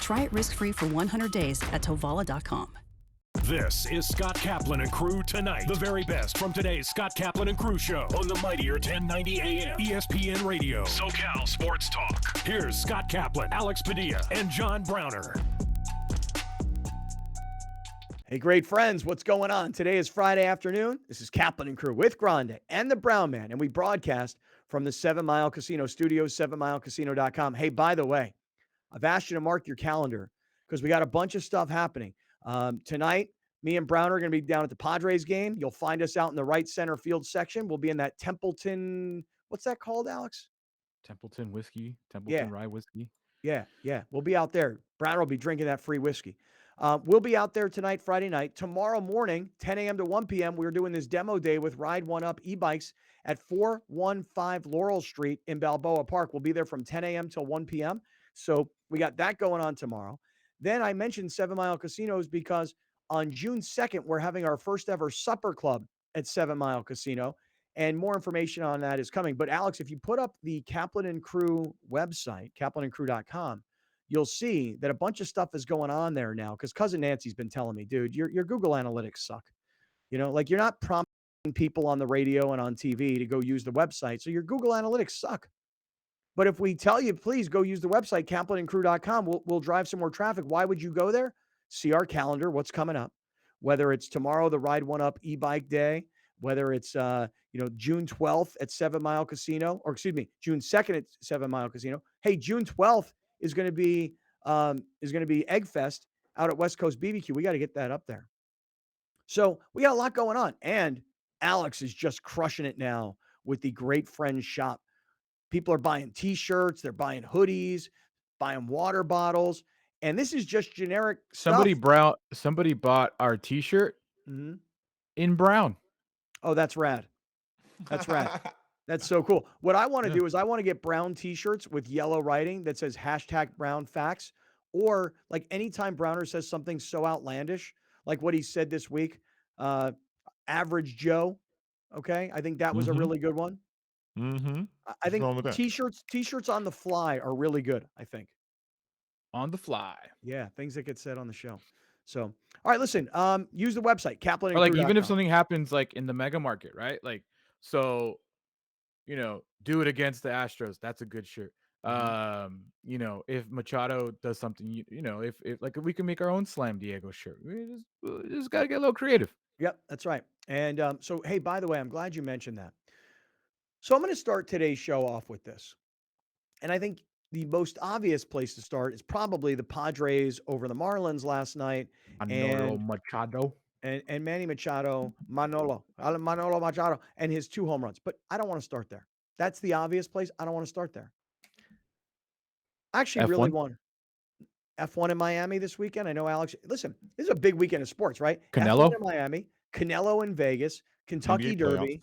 Try it risk-free for 100 days at Tovala.com. This is Scott Kaplan and Crew Tonight. The very best from today's Scott Kaplan and Crew show on the mightier 1090 AM ESPN Radio. SoCal Sports Talk. Here's Scott Kaplan, Alex Padilla, and John Browner. Hey, great friends, what's going on? Today is Friday afternoon. This is Kaplan and Crew with Grande and the Brown Man, and we broadcast from the 7 Mile Casino Studios, 7milecasino.com. Hey, by the way, I've asked you to mark your calendar because we got a bunch of stuff happening. Tonight, me and Brown are going to be down at the Padres game. You'll find us out in the right center field section. We'll be in that Templeton. What's that called, Alex? Templeton whiskey, Templeton rye whiskey. Yeah. We'll be out there. Brown will be drinking that free whiskey. We'll be out there tonight, Friday night. Tomorrow morning, 10 a.m. to 1 p.m., we're doing this demo day with Ride One Up e-bikes at 415 Laurel Street in Balboa Park. We'll be there from 10 a.m. till 1 p.m. So we got that going on tomorrow. Then I mentioned 7 Mile Casinos because on June 2nd, we're having our first ever supper club at 7 Mile Casino. And more information on that is coming. But Alex, if you put up the Kaplan and Crew website, kaplanandcrew.com, you'll see that a bunch of stuff is going on there now. Because Cousin Nancy's been telling me, dude, your Google Analytics suck. You know, like you're not prompting people on the radio and on TV to go use the website. So your Google Analytics suck. But if we tell you, please go use the website, kaplanandcrew.com, we'll drive some more traffic. Why would you go there? See our calendar, what's coming up. Whether it's tomorrow, the Ride One Up e-bike day, whether it's June 12th at 7 Mile Casino, or excuse me, June 2nd at 7 Mile Casino. Hey, June 12th is going to be Egg Fest out at West Coast BBQ. We got to get that up there. So we got a lot going on. And Alex is just crushing it now with the Great Friends Shop. People are buying T-shirts, they're buying hoodies, buying water bottles, and this is just generic stuff. Somebody bought our T-shirt in brown. Oh, that's rad. That's rad. That's so cool. What I want to do is I want to get brown T-shirts with yellow writing that says #BrownFacts, or like anytime Browner says something so outlandish, like what he said this week, Average Joe. Okay, I think that was a really good one. I think T-shirts on the fly are really good, I think. On the fly. Yeah, things that get said on the show. So, all right, listen, use the website, Kaplan. Or like even if something happens like in the mega market, right? Like, so, do it against the Astros. That's a good shirt. If Machado does something, if like we can make our own Slam Diego shirt. We just got to get a little creative. Yep, that's right. And so, hey, by the way, I'm glad you mentioned that. So I'm going to start today's show off with this. And I think the most obvious place to start is probably the Padres over the Marlins last night. Manolo Machado. And Manny Machado, Manolo Machado, and his 2 home runs. But I don't want to start there. That's the obvious place. I don't want to start there. I actually really want F1 in Miami this weekend. I know, Alex. Listen, this is a big weekend of sports, right? Canelo F1 in Miami, Canelo in Vegas, Kentucky Derby.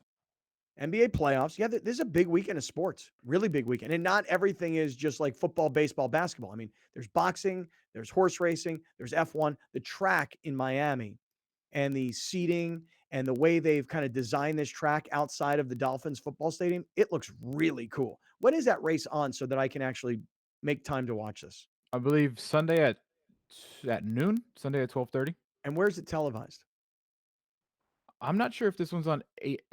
NBA playoffs. Yeah, this is a big weekend of sports, really big weekend. And not everything is just like football, baseball, basketball. I mean, there's boxing, there's horse racing, there's F1, the track in Miami and the seating and the way they've kind of designed this track outside of the Dolphins football stadium. It looks really cool. When is that race on so that I can actually make time to watch this? I believe Sunday at noon, Sunday at 12:30. And where's it televised? I'm not sure if this one's on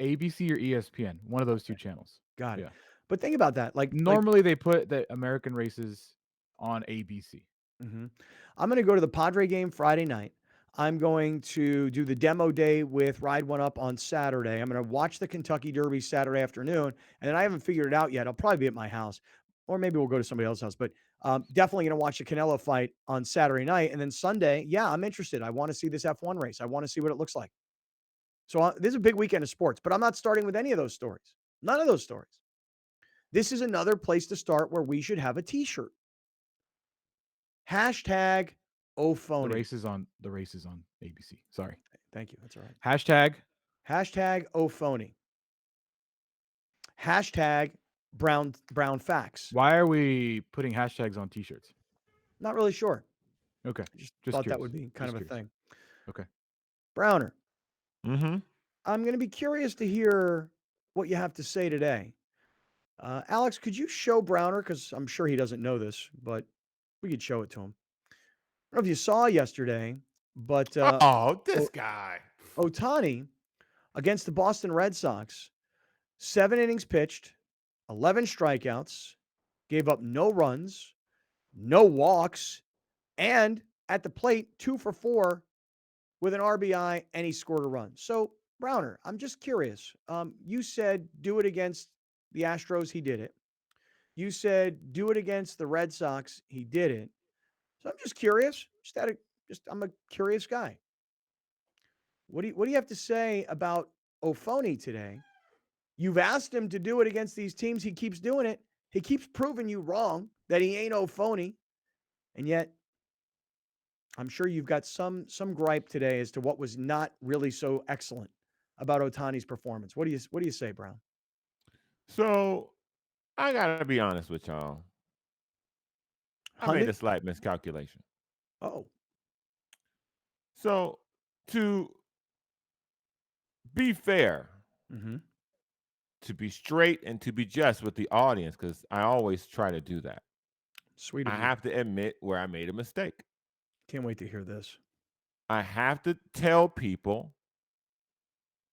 ABC or ESPN, one of those 2 channels. Got it. Yeah. But think about that. Like normally they put the American races on ABC. I'm going to go to the Padre game Friday night. I'm going to do the demo day with Ride One Up on Saturday. I'm going to watch the Kentucky Derby Saturday afternoon. And then I haven't figured it out yet. I'll probably be at my house, or maybe we'll go to somebody else's house. But definitely going to watch the Canelo fight on Saturday night. And then Sunday, I'm interested. I want to see this F1 race. I want to see what it looks like. So this is a big weekend of sports, but I'm not starting with any of those stories. None of those stories. This is another place to start where we should have a T-shirt. #OPhony. The race is on ABC. Sorry. Thank you. That's all right. #OPhony. #Brown Facts. Why are we putting hashtags on T-shirts? Not really sure. Okay. Just thought curious. That would be kind of a thing. Okay. Browner. I'm going to be curious to hear what you have to say today. Alex, could you show Browner, because I'm sure he doesn't know this, but we could show it to him. know if you saw yesterday, but This guy. Ohtani against the Boston Red Sox, 7 innings pitched, 11 strikeouts, gave up no runs, no walks, and at the plate, 2 for 4 with an RBI, and he scored a run. So, Browner, I'm just curious. You said do it against the Astros, he did it. You said do it against the Red Sox, he did it. So I'm just curious. I'm a curious guy. What do you have to say about Ophony today? You've asked him to do it against these teams. He keeps doing it. He keeps proving you wrong that he ain't Ophony. And yet, I'm sure you've got some gripe today as to what was not really so excellent about Ohtani's performance. What do you say, Brown? So I gotta be honest with y'all. I made a Hundred? slight miscalculation. Oh, So to be fair, mm-hmm. to be straight, and to be just with the audience, because I always try to do that, Sweet of I you. have to admit where I made a mistake. Can't wait to hear this. I have to tell people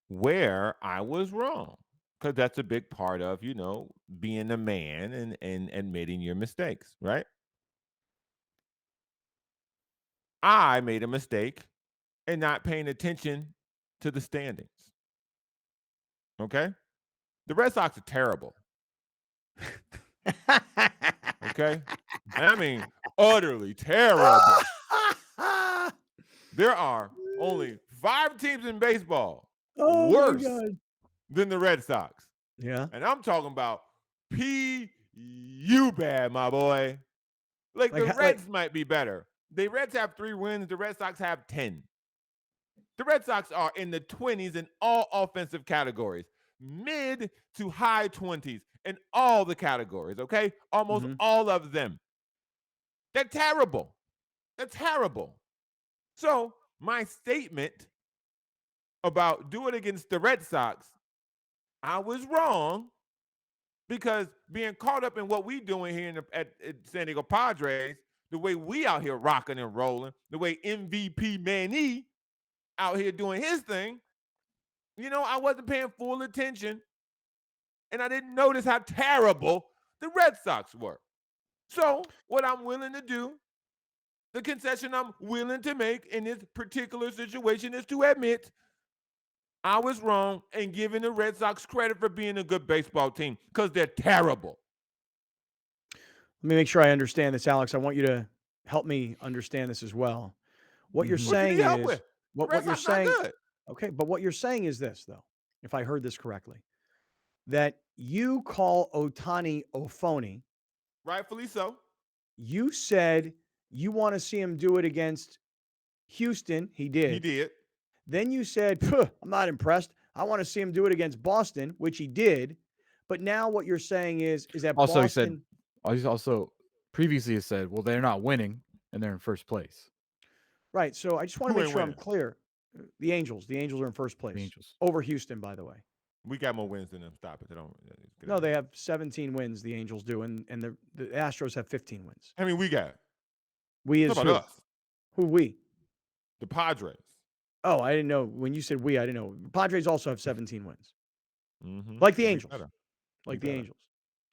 where I was wrong, because that's a big part of, being a man and admitting your mistakes, right? I made a mistake in not paying attention to the standings. Okay? The Red Sox are terrible. Okay? And I mean, utterly terrible. There are only 5 teams in baseball Oh, worse my God. than the Red Sox. Yeah. And I'm talking about P.U. bad, my boy. Like the Reds might be better. The Reds have 3 wins. The Red Sox have 10. The Red Sox are in the 20s in all offensive categories, mid to high 20s in all the categories, okay? Almost all of them. They're terrible. They're terrible. So my statement about do it against the Red Sox, I was wrong, because being caught up in what we doing here at San Diego Padres, the way we out here rocking and rolling, the way MVP Manny out here doing his thing, I wasn't paying full attention, and I didn't notice how terrible the Red Sox were. So what I'm willing to do, the concession I'm willing to make in this particular situation, is to admit I was wrong in giving the Red Sox credit for being a good baseball team, because they're terrible. Let me make sure I understand this, Alex. I want you to help me understand this as well. What you're saying is what you're saying. Good. Okay, but what you're saying is this, though, if I heard this correctly, that you call Ohtani Ophony. Rightfully so. You said you want to see him do it against Houston. He did. He did. Then you said, I'm not impressed. I want to see him do it against Boston, which he did. But now what you're saying is that Also, Boston. He also previously has said, well, they're not winning and they're in first place. Right. So I just want to make sure I'm clear. The Angels are in first place. The Angels. Over Houston, by the way. We got more wins than them. Stop it. They don't. No, they have 17 wins, the Angels do, and the Astros have 15 wins. I mean, we got. We is about who? us? Who we? The Padres. Oh, I didn't know. When you said we, I didn't know. Padres also have 17 wins. Mm-hmm. Like the Angels. Like the Angels.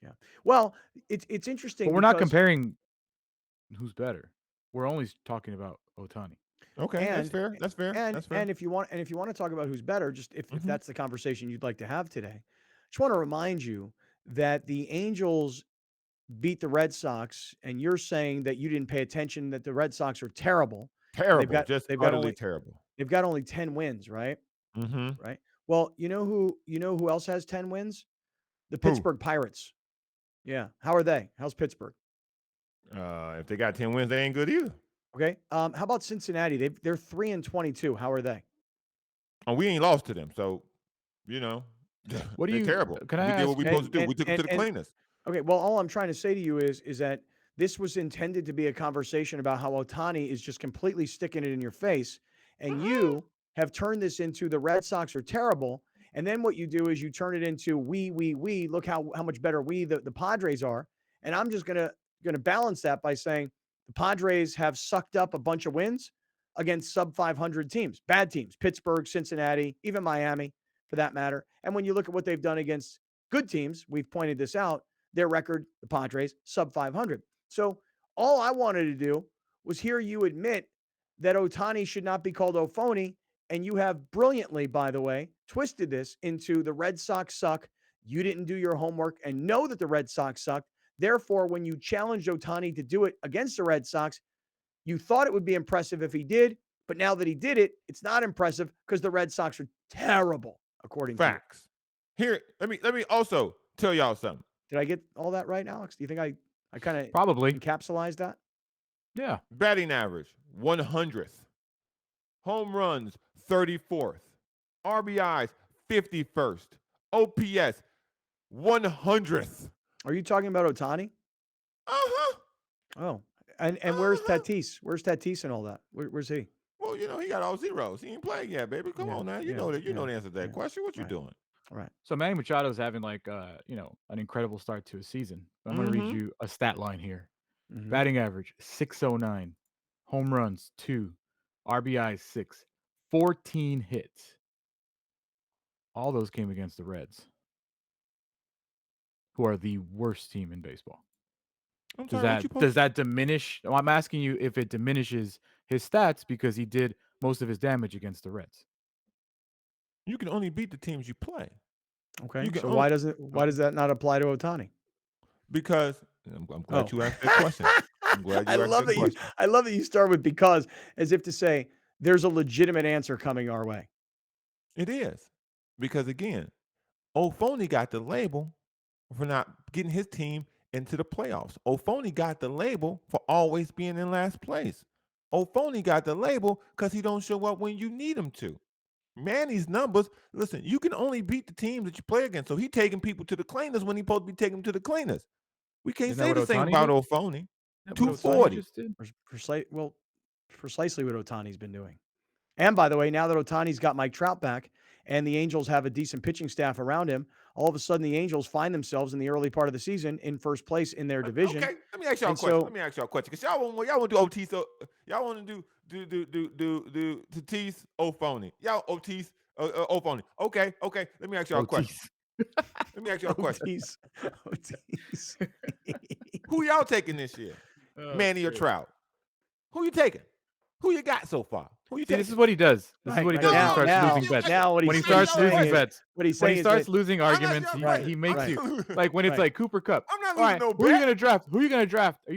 Yeah. Well, it's interesting. But we're not comparing who's better. We're only talking about Ohtani. Okay, that's fair. That's fair. And if you want to talk about who's better, just if that's the conversation you'd like to have today, I just want to remind you that the Angels beat the Red Sox, and you're saying that you didn't pay attention, that the Red Sox are terrible. Terrible. Utterly terrible. They've got only 10 wins, right? Mm-hmm. Right. Well, you know who else has 10 wins? The Pittsburgh Pirates. Yeah. How are they? How's Pittsburgh? If they got 10 wins, they ain't good either. Okay. How about Cincinnati? They're 3-22. How are they? Oh, we ain't lost to them, so what do you? Terrible. Can I we ask, did what we supposed to do. We took them to the cleanest. Okay. Well, all I'm trying to say to you is that this was intended to be a conversation about how Ohtani is just completely sticking it in your face, and you have turned this into the Red Sox are terrible. And then what you do is you turn it into we. Look how much better we the Padres are. And I'm just gonna balance that by saying The Padres have sucked up a bunch of wins against sub 500 teams, bad teams, Pittsburgh, Cincinnati, even Miami for that matter. And when you look at what they've done against good teams, we've pointed this out, their record, the Padres, sub 500. So all I wanted to do was hear you admit that Ohtani should not be called Ophony. And you have brilliantly, by the way, twisted this into the Red Sox suck. You didn't do your homework and know that the Red Sox sucked. Therefore, when you challenged Ohtani to do it against the Red Sox, you thought it would be impressive if he did. But now that he did it, it's not impressive because the Red Sox are terrible, according to you. Facts. Here, let me also tell y'all something. Did I get all that right, Alex? Do you think I kind of Probably encapsulized that? Yeah. Batting average, 100th. Home runs, 34th. RBIs, 51st. OPS, 100th. Are you talking about Ohtani? Uh-huh. Oh, and where's Tatis? Where's Tatis and all that? Where's he? Well, he got all zeros. He ain't playing yet, baby. Come on now. You know the answer to that question. What you doing? All right. So Manny Machado's having an incredible start to a season. I'm going to read you a stat line here. Batting average 609, home runs 2, RBIs 6, 14 hits. All those came against the Reds, who are the worst team in baseball. Does that diminish? Well, I'm asking you if it diminishes his stats because he did most of his damage against the Reds. You can only beat the teams you play. Okay. So why does that not apply to Ohtani? Because I'm glad you asked that question. I'm glad you asked that question. I love that you start with because as if to say there's a legitimate answer coming our way. It is. Because again, Ophony got the label for not getting his team into the playoffs. Ophony got the label for always being in last place. Ophony got the label because he don't show up when you need him to. Manny's numbers, listen, you can only beat the teams that you play against. So he taking people to the cleaners when he's supposed to be taking them to the cleaners. We can't say the same about Ophony. 240. Precisely what Ohtani's been doing. And by the way, now that Ohtani's got Mike Trout back and the Angels have a decent pitching staff around him, all of a sudden the Angels find themselves in the early part of the season in first place in their division. Okay, let me ask y'all a question. Because y'all want to do OT, so y'all want to do Tatis Ophony. Y'all Otis Ophony. Okay. Let me ask y'all a question. Let me ask y'all a question. Otis. Who y'all taking this year? Manny or Trout? Who you taking? Who you got so far? Who you taking? This is what he does. This is what he does when he starts losing bets. When he starts losing bets. When he starts losing arguments, he makes you. Like when it's like Cooper Kupp. I'm not losing no bet. Who are you going to draft? Are you going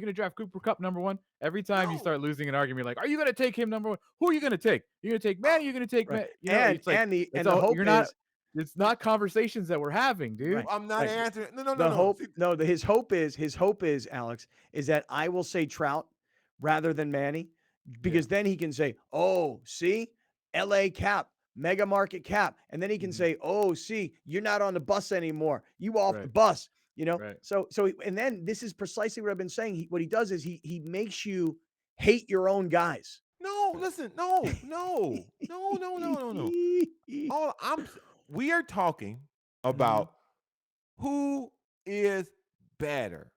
to draft Cooper Kupp number 1? Every time you start losing an argument, you're like, are you going to take him number 1? Who are you going to take? You're going to take Manny? You're going to take Manny? The hope is it's not conversations that we're having, dude. Right. I'm not answering. No. His hope is, Alex, is that I will say Trout rather than Manny. Because then he can say, oh, see, LA cap, mega market cap. And then he can say, oh, see, you're not on the bus anymore. You off the bus, Right. So, and then this is precisely what I've been saying. What he does is he makes you hate your own guys. No, listen, no. We are talking about who is better.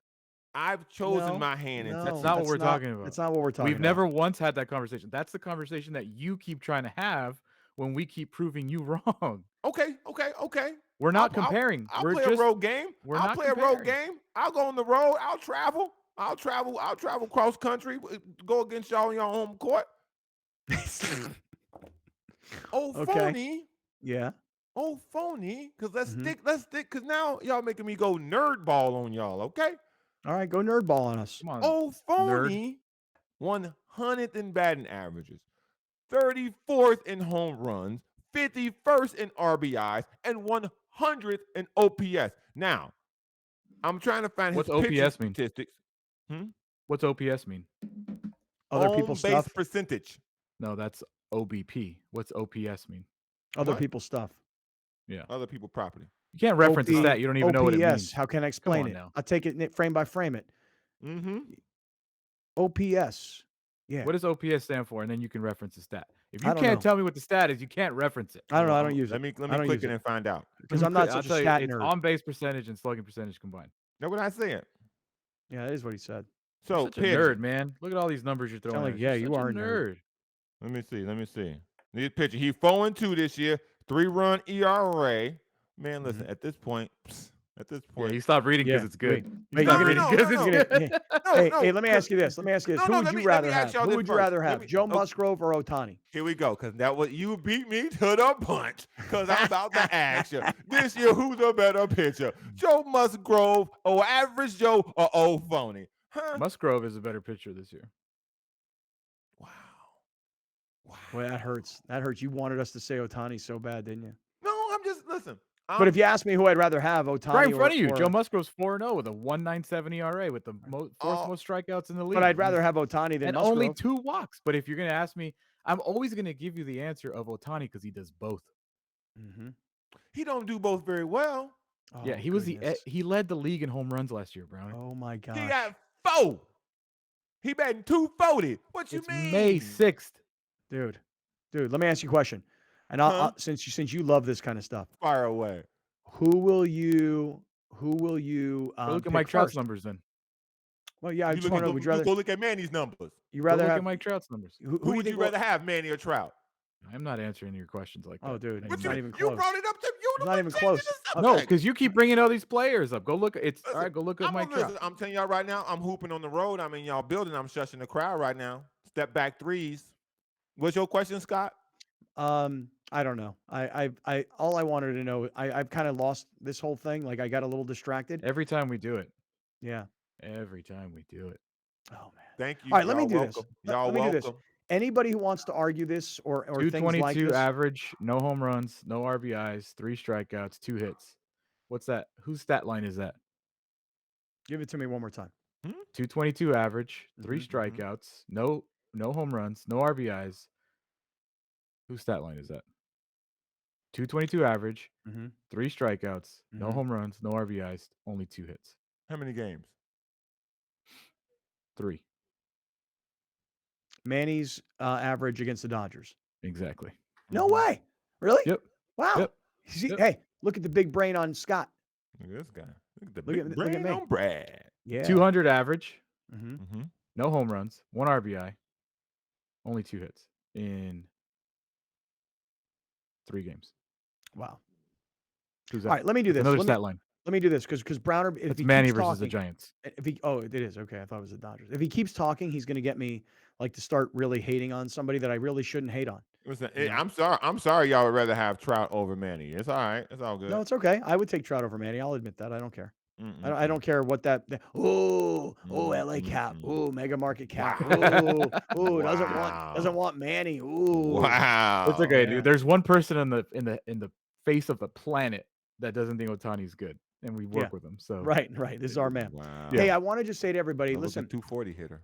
I've chosen my hand. That's not what we're talking about. That's not what we're talking about. We've never once had that conversation. That's the conversation that you keep trying to have when we keep proving you wrong. Okay. We're not comparing. I'll play a road game. I'll play a road game. I'll go on the road. I'll travel cross country. Go against y'all in your home court. Phony. Yeah. Phony. Because let's stick. Because now y'all making me go nerd ball on y'all. Okay. All right, go nerd ball on us. Come on, Phony, 100th in batting averages, 34th in home runs, 51st in RBIs, and 100th in OPS. Now, I'm trying to find what's his OPS mean? Statistics. What's OPS mean? Other people's stuff. Base percentage. No, that's OBP. What's OPS mean? Other people's stuff. Yeah. Other people's property. You can't reference a stat. You don't even know what it means. How can I explain it? Now. I'll take it frame by frame it. OPS. Yeah. What does OPS stand for? And then you can reference the stat. If you can't tell me what the stat is, you can't reference it. I don't know. I don't use it. Let me click it and find out. Because I'm not such a stat nerd. It's on base percentage and slugging percentage combined. Know what I said? Yeah, that is what he said. You're So such a pitch. nerd, man. Look at all these numbers you're throwing. Sound at like, us. yeah, You're you such are a nerd. Let me see. This pitcher. He 4-2 this year. 3-run ERA. Man, listen. At this point. Yeah, you stop reading because it's good. Wait, No, Stop reading no, because no, it's no. good. Hey, let me ask you this. No, Who no, would let you me rather ask have? y'all Who this would you first. rather have, Joe Musgrove or Ohtani? Here we go, because you beat me to the punch. Because I'm about to ask you this year, who's a better pitcher, Joe Musgrove, or Average Joe, or Old Phony? Huh? Musgrove is a better pitcher this year. Wow. Boy, that hurts. That hurts. You wanted us to say Ohtani so bad, didn't you? No, I'm just listen. But if you ask me who I'd rather have, Ohtani Right in front of you, or Joe Musgrove's 4-0 with a 1.97 ERA with the fourth most strikeouts in the league. But I'd rather have Ohtani than and Musgrove. only 2 walks. But if you're going to ask me, I'm always going to give you the answer of Ohtani because he does both. Mm-hmm. he don't do both very well. Oh, Yeah, he led the league in home runs last year, Brownie. Oh my gosh. He got 4. He batting 240. What you It's mean? May 6th. Dude, let me ask you a question. And I'll since you love this kind of stuff, Fire away. who will you Go look at pick Mike Trout's first? numbers then. Well, yeah, I You just want to know. Would you rather go look at Manny's numbers. you Go rather look have at Mike Trout's numbers. who Who you would you think rather have, Manny or Trout? I'm not answering your questions like that. Oh, dude, Thank it's you. not even You close. brought it up to you. It's not even close. No, because you keep bringing all these players up. Go look. All right. Go look at Mike Trout. I'm telling y'all right now, I'm hooping on the road. I'm in y'all building. I'm shushing the crowd right now. Step back threes. What's your question, Scott? I don't know. I all I wanted to know. I've kind of lost this whole thing. Like I got a little distracted. Every time we do it. Yeah. Every time we do it. Oh man. Thank you. All right, let me Y'all do this. welcome. Let Y'all me do this. welcome. Anybody who wants to argue this or things like 222 this, average, no home runs, no RBIs, 3 strikeouts, 2 hits. What's that? Whose stat line is that? give it to me one more time. 222 average, 3 Mhm, strikeouts, no home runs, no RBIs. Whose stat line is that? 222 average, Mm-hmm. 3 strikeouts, no Mhm. home runs, no RBIs, only 2 hits. How many games? 3. Manny's average against the Dodgers. Exactly. No way. Really? Yep. Wow. Yep. See, Yep. Hey, look at the big brain on Scott. Look at this guy. Look at the Look big at brain me. on Brad. Yeah. 200 average, Mm-hmm. Mm-hmm. no home runs, 1 RBI, only 2 hits in 3 games. Wow. Who's that? All right, let me do That's this. Another Let stat line. me do this because Browner. If It's he Manny keeps versus the talking, Giants. it is okay. I thought it was the Dodgers. If he keeps talking, he's going to get me like to start really hating on somebody that I really shouldn't hate on. Listen, You know? I'm sorry y'all would rather have Trout over Manny. It's all right. It's all good. No, it's okay. I would take Trout over Manny. I'll admit that. I don't care. Mm-mm. I don't care what that. LA Cap. Oh, Mega Market Cap. Wow. Oh, Wow. doesn't want Manny. Ooh. Wow. It's okay, yeah. dude. There's one person in the face of the planet that doesn't think Ohtani's good, and we work with him. So Right. This is our man. Wow. Hey, I want to just say to everybody, Look listen. at 240 hitter.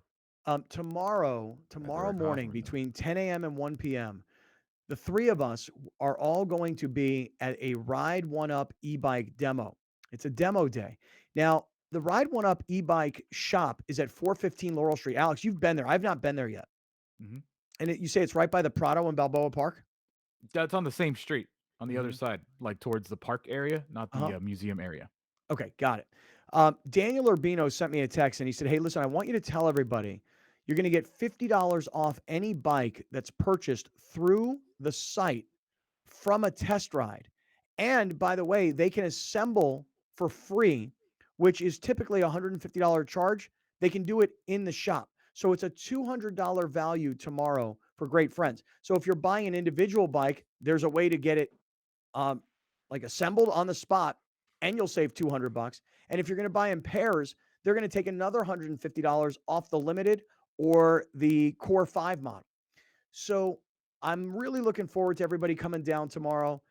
Tomorrow Eric morning Hofmann, between 10 a.m. and 1 p.m., the 3 of us are all going to be at a Ride One Up e-bike demo. It's a demo day. Now, the Ride One Up e-bike shop is at 415 Laurel Street. Alex, you've been there. I've not been there yet. Mhm. And you say it's right by the Prado and Balboa Park? that's on the same street on the other side, like towards the park area, not the museum area. Okay, got it. Daniel Urbino sent me a text and he said, hey, listen, I want you to tell everybody you're going to get $50 off any bike that's purchased through the site from a test ride. And by the way, they can assemble for free, which is typically a $150 charge. They can do it in the shop. So it's a $200 value tomorrow for great friends. So if you're buying an individual bike, there's a way to get it like assembled on the spot and you'll save $200. And if you're going to buy in pairs, they're going to take another $150 off the limited or the Core 5 model. So I'm really looking forward to everybody coming down tomorrow.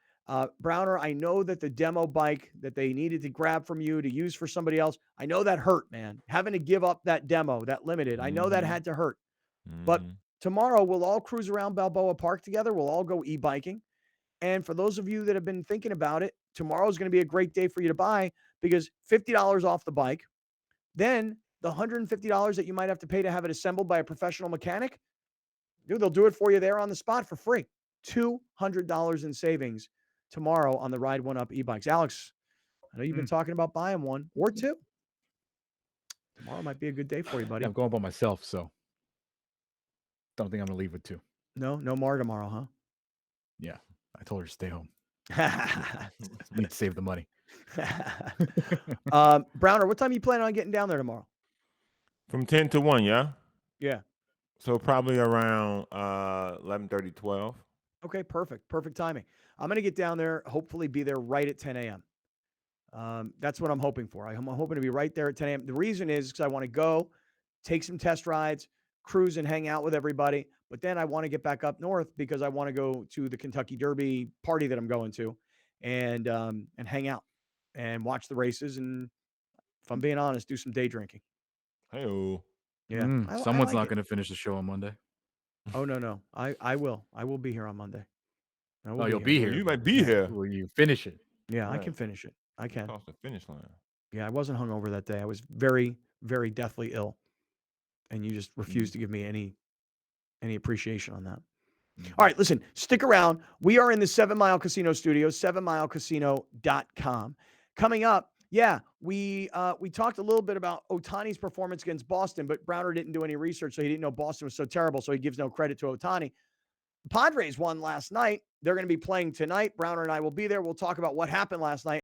Browner, I know that the demo bike that they needed to grab from you to use for somebody else, I know that hurt, man. Having to give up that demo, that limited, I know that had to hurt. But tomorrow we'll all cruise around Balboa Park together. We'll all go e-biking. And for those of you that have been thinking about it, tomorrow is going to be a great day for you to buy because $50 off the bike. Then the $150 that you might have to pay to have it assembled by a professional mechanic, dude, they'll do it for you there on the spot for free. $200 in savings tomorrow on the Ride One Up e-bikes. Alex, I know you've been talking about buying one or two. Tomorrow might be a good day for you, buddy. I'm going by myself, so don't think I'm gonna leave with 2. No Mar tomorrow, huh? Yeah, I told her to stay home. Need to save the money. Browner, what time are you planning on getting down there tomorrow? From 10 to 1, yeah? Yeah. So probably around 11:30, 12. Okay, perfect. Perfect timing. I'm going to get down there, hopefully be there right at 10 a.m. That's what I'm hoping for. I'm hoping to be right there at 10 a.m. The reason is because I want to go, take some test rides, cruise and hang out with everybody. But then I want to get back up north because I want to go to the Kentucky Derby party that I'm going to and hang out and watch the races. And if I'm being honest, do some day drinking. Hey-o. Yeah. Someone's like not it. going to finish the show on Monday. Oh, no. I will. I will be here on Monday. Oh, you'll be here. You might be here. Will you finish it? Yeah, I Right. can finish it. I can. Across the finish line. Yeah, I wasn't hungover that day. I was very, very deathly ill. And you just refused to give me any appreciation on that. All right, listen, stick around. We are in the 7 Mile Casino studios, 7milecasino.com. Coming up, we talked a little bit about Ohtani's performance against Boston, but Browner didn't do any research, so he didn't know Boston was so terrible, so he gives no credit to Ohtani. The Padres won last night. They're going to be playing tonight. Browner and I will be there. We'll talk about what happened last night.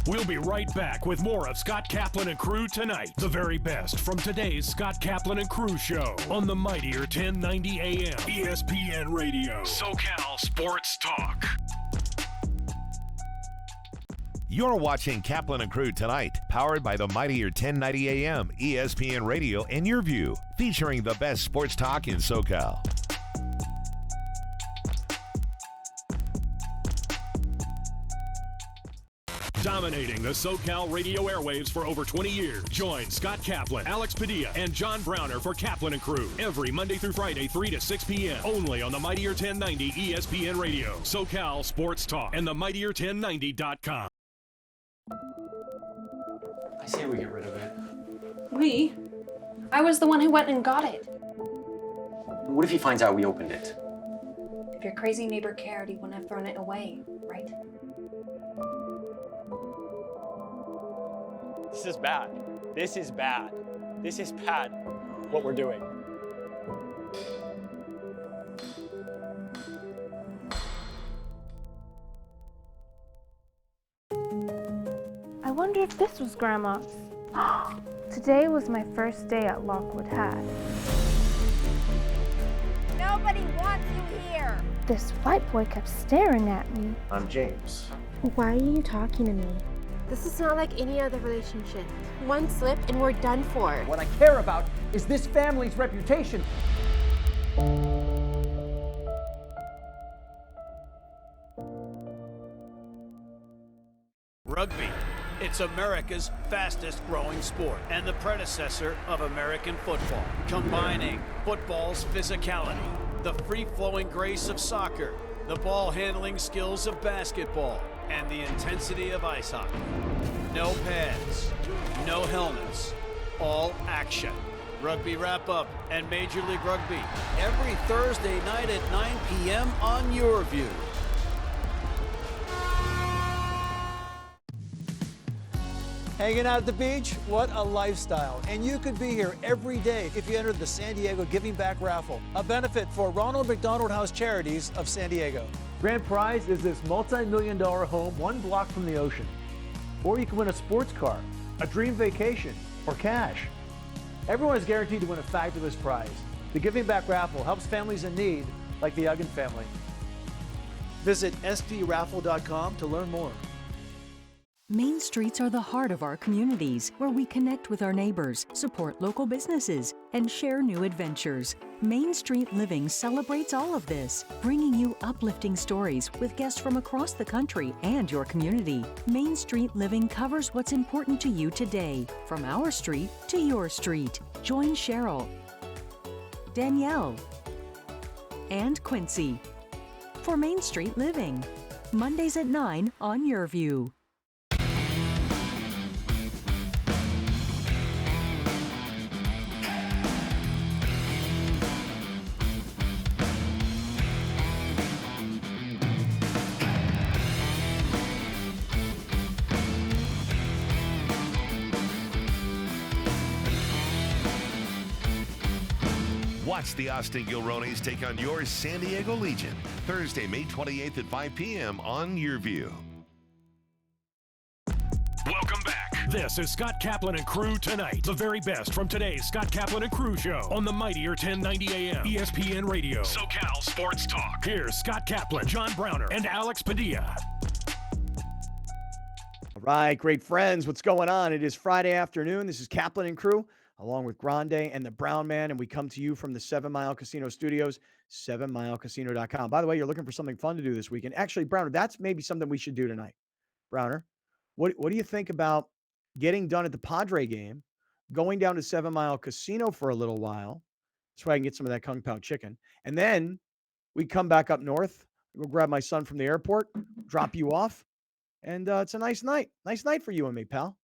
We'll be right back with more of Scott Kaplan and Crew tonight. The very best from today's Scott Kaplan and Crew show on the mightier 1090 AM ESPN Radio. SoCal Sports Talk. You're watching Kaplan and Crew tonight, powered by the mightier 1090 AM ESPN Radio and Your View, featuring the best sports talk in SoCal. Dominating the SoCal radio airwaves for over 20 years. Join Scott Kaplan, Alex Padilla, and John Browner for Kaplan and Crew every Monday through Friday, 3 to 6 p.m. Only on the mightier 1090 ESPN Radio, SoCal Sports Talk, and the mightier1090.com. I say we get rid of it. Me? I was the one who went and got it. What if he finds out we opened it? If your crazy neighbor cared, he wouldn't have thrown it away, right? This is bad. This is bad. This is bad, what we're doing. I wonder if this was Grandma's. Today was my first day at Lockwood Hat. Nobody wants you here. This white boy kept staring at me. I'm James. Why are you talking to me? This is not like any other relationship. One slip and we're done for. What I care about is this family's reputation. Rugby. It's America's fastest growing sport and the predecessor of American football, combining football's physicality, the free-flowing grace of soccer, the ball-handling skills of basketball, and the intensity of ice hockey. No pads, no helmets, all action. Rugby Wrap-Up and Major League Rugby every Thursday night at 9 p.m. on Your View. Hanging out at the beach? What a lifestyle. And you could be here every day if you entered the San Diego Giving Back Raffle, a benefit for Ronald McDonald House Charities of San Diego. Grand prize is this multi-million-dollar home 1 block from the ocean. Or you can win a sports car, a dream vacation, or cash. Everyone is guaranteed to win a fabulous prize. The Giving Back Raffle helps families in need, like the Uggan family. Visit sdraffle.com to learn more. Main streets are the heart of our communities, where we connect with our neighbors, support local businesses, and share new adventures. Main Street Living celebrates all of this, bringing you uplifting stories with guests from across the country and your community. Main Street Living covers what's important to you today, from our street to your street. Join Cheryl, Danielle, and Quincy for Main Street Living, Mondays at 9 on Your View. Watch the Austin Gilronis take on your San Diego Legion Thursday, May 28th at 5 p.m. on YourView. Welcome back. This is Scott Kaplan and Crew Tonight. The very best from today's Scott Kaplan and Crew show on the mightier 1090 AM ESPN Radio. SoCal Sports Talk. Here's Scott Kaplan, John Browner, and Alex Padilla. All right, great friends. What's going on? It is Friday afternoon. This is Kaplan and Crew, along with Grande and the Brown Man, and we come to you from the 7 Mile Casino Studios, 7milecasino.com. By the way, you're looking for something fun to do this weekend. Actually, Browner, that's maybe something we should do tonight. Browner, what do you think about getting done at the Padre game, going down to 7 Mile Casino for a little while, so I can get some of that Kung Pao chicken, and then we come back up north, go grab my son from the airport, drop you off, and it's a nice night. Nice night for you and me, pal.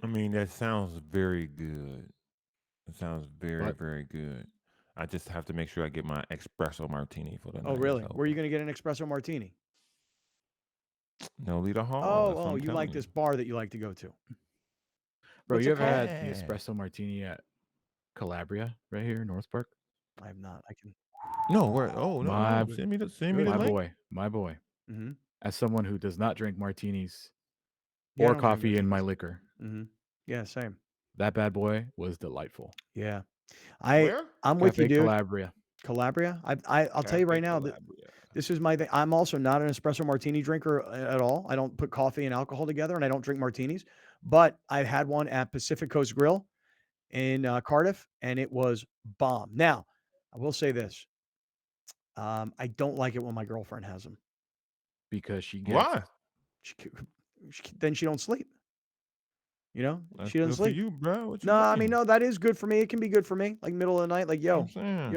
I mean, that sounds very good. It sounds very, very good. I just have to make sure I get my espresso martini for the night. Oh, really? Where are you going to get an espresso martini? No Lita Hall. Oh, you like this bar that you like to go to. Bro, What's you it ever called? had the espresso martini at Calabria right here in North Park? I have not. I can. No, where? Oh, no. My, Send me the link. My boy. Mm-hmm. As someone who does not drink martinis Yeah, I or don't drink coffee in my liquor, Mm-hmm. Yeah, same. that bad boy was delightful. Yeah. Where? I'm with you, Cafe dude. Calabria. Calabria? I'll tell you right now that this is my thing. I'm also not an espresso martini drinker at all. I don't put coffee and alcohol together, and I don't drink martinis. But I've had one at Pacific Coast Grill in Cardiff, and it was bomb. Now, I will say this. I don't like it when my girlfriend has them. Because she gets Why? Then she don't sleep. You know, That's she doesn't good for sleep. you, bro. What you No, I mean, mean? no, that is good for me. It can be good for me. Like middle of the night, like, yo, I'm saying.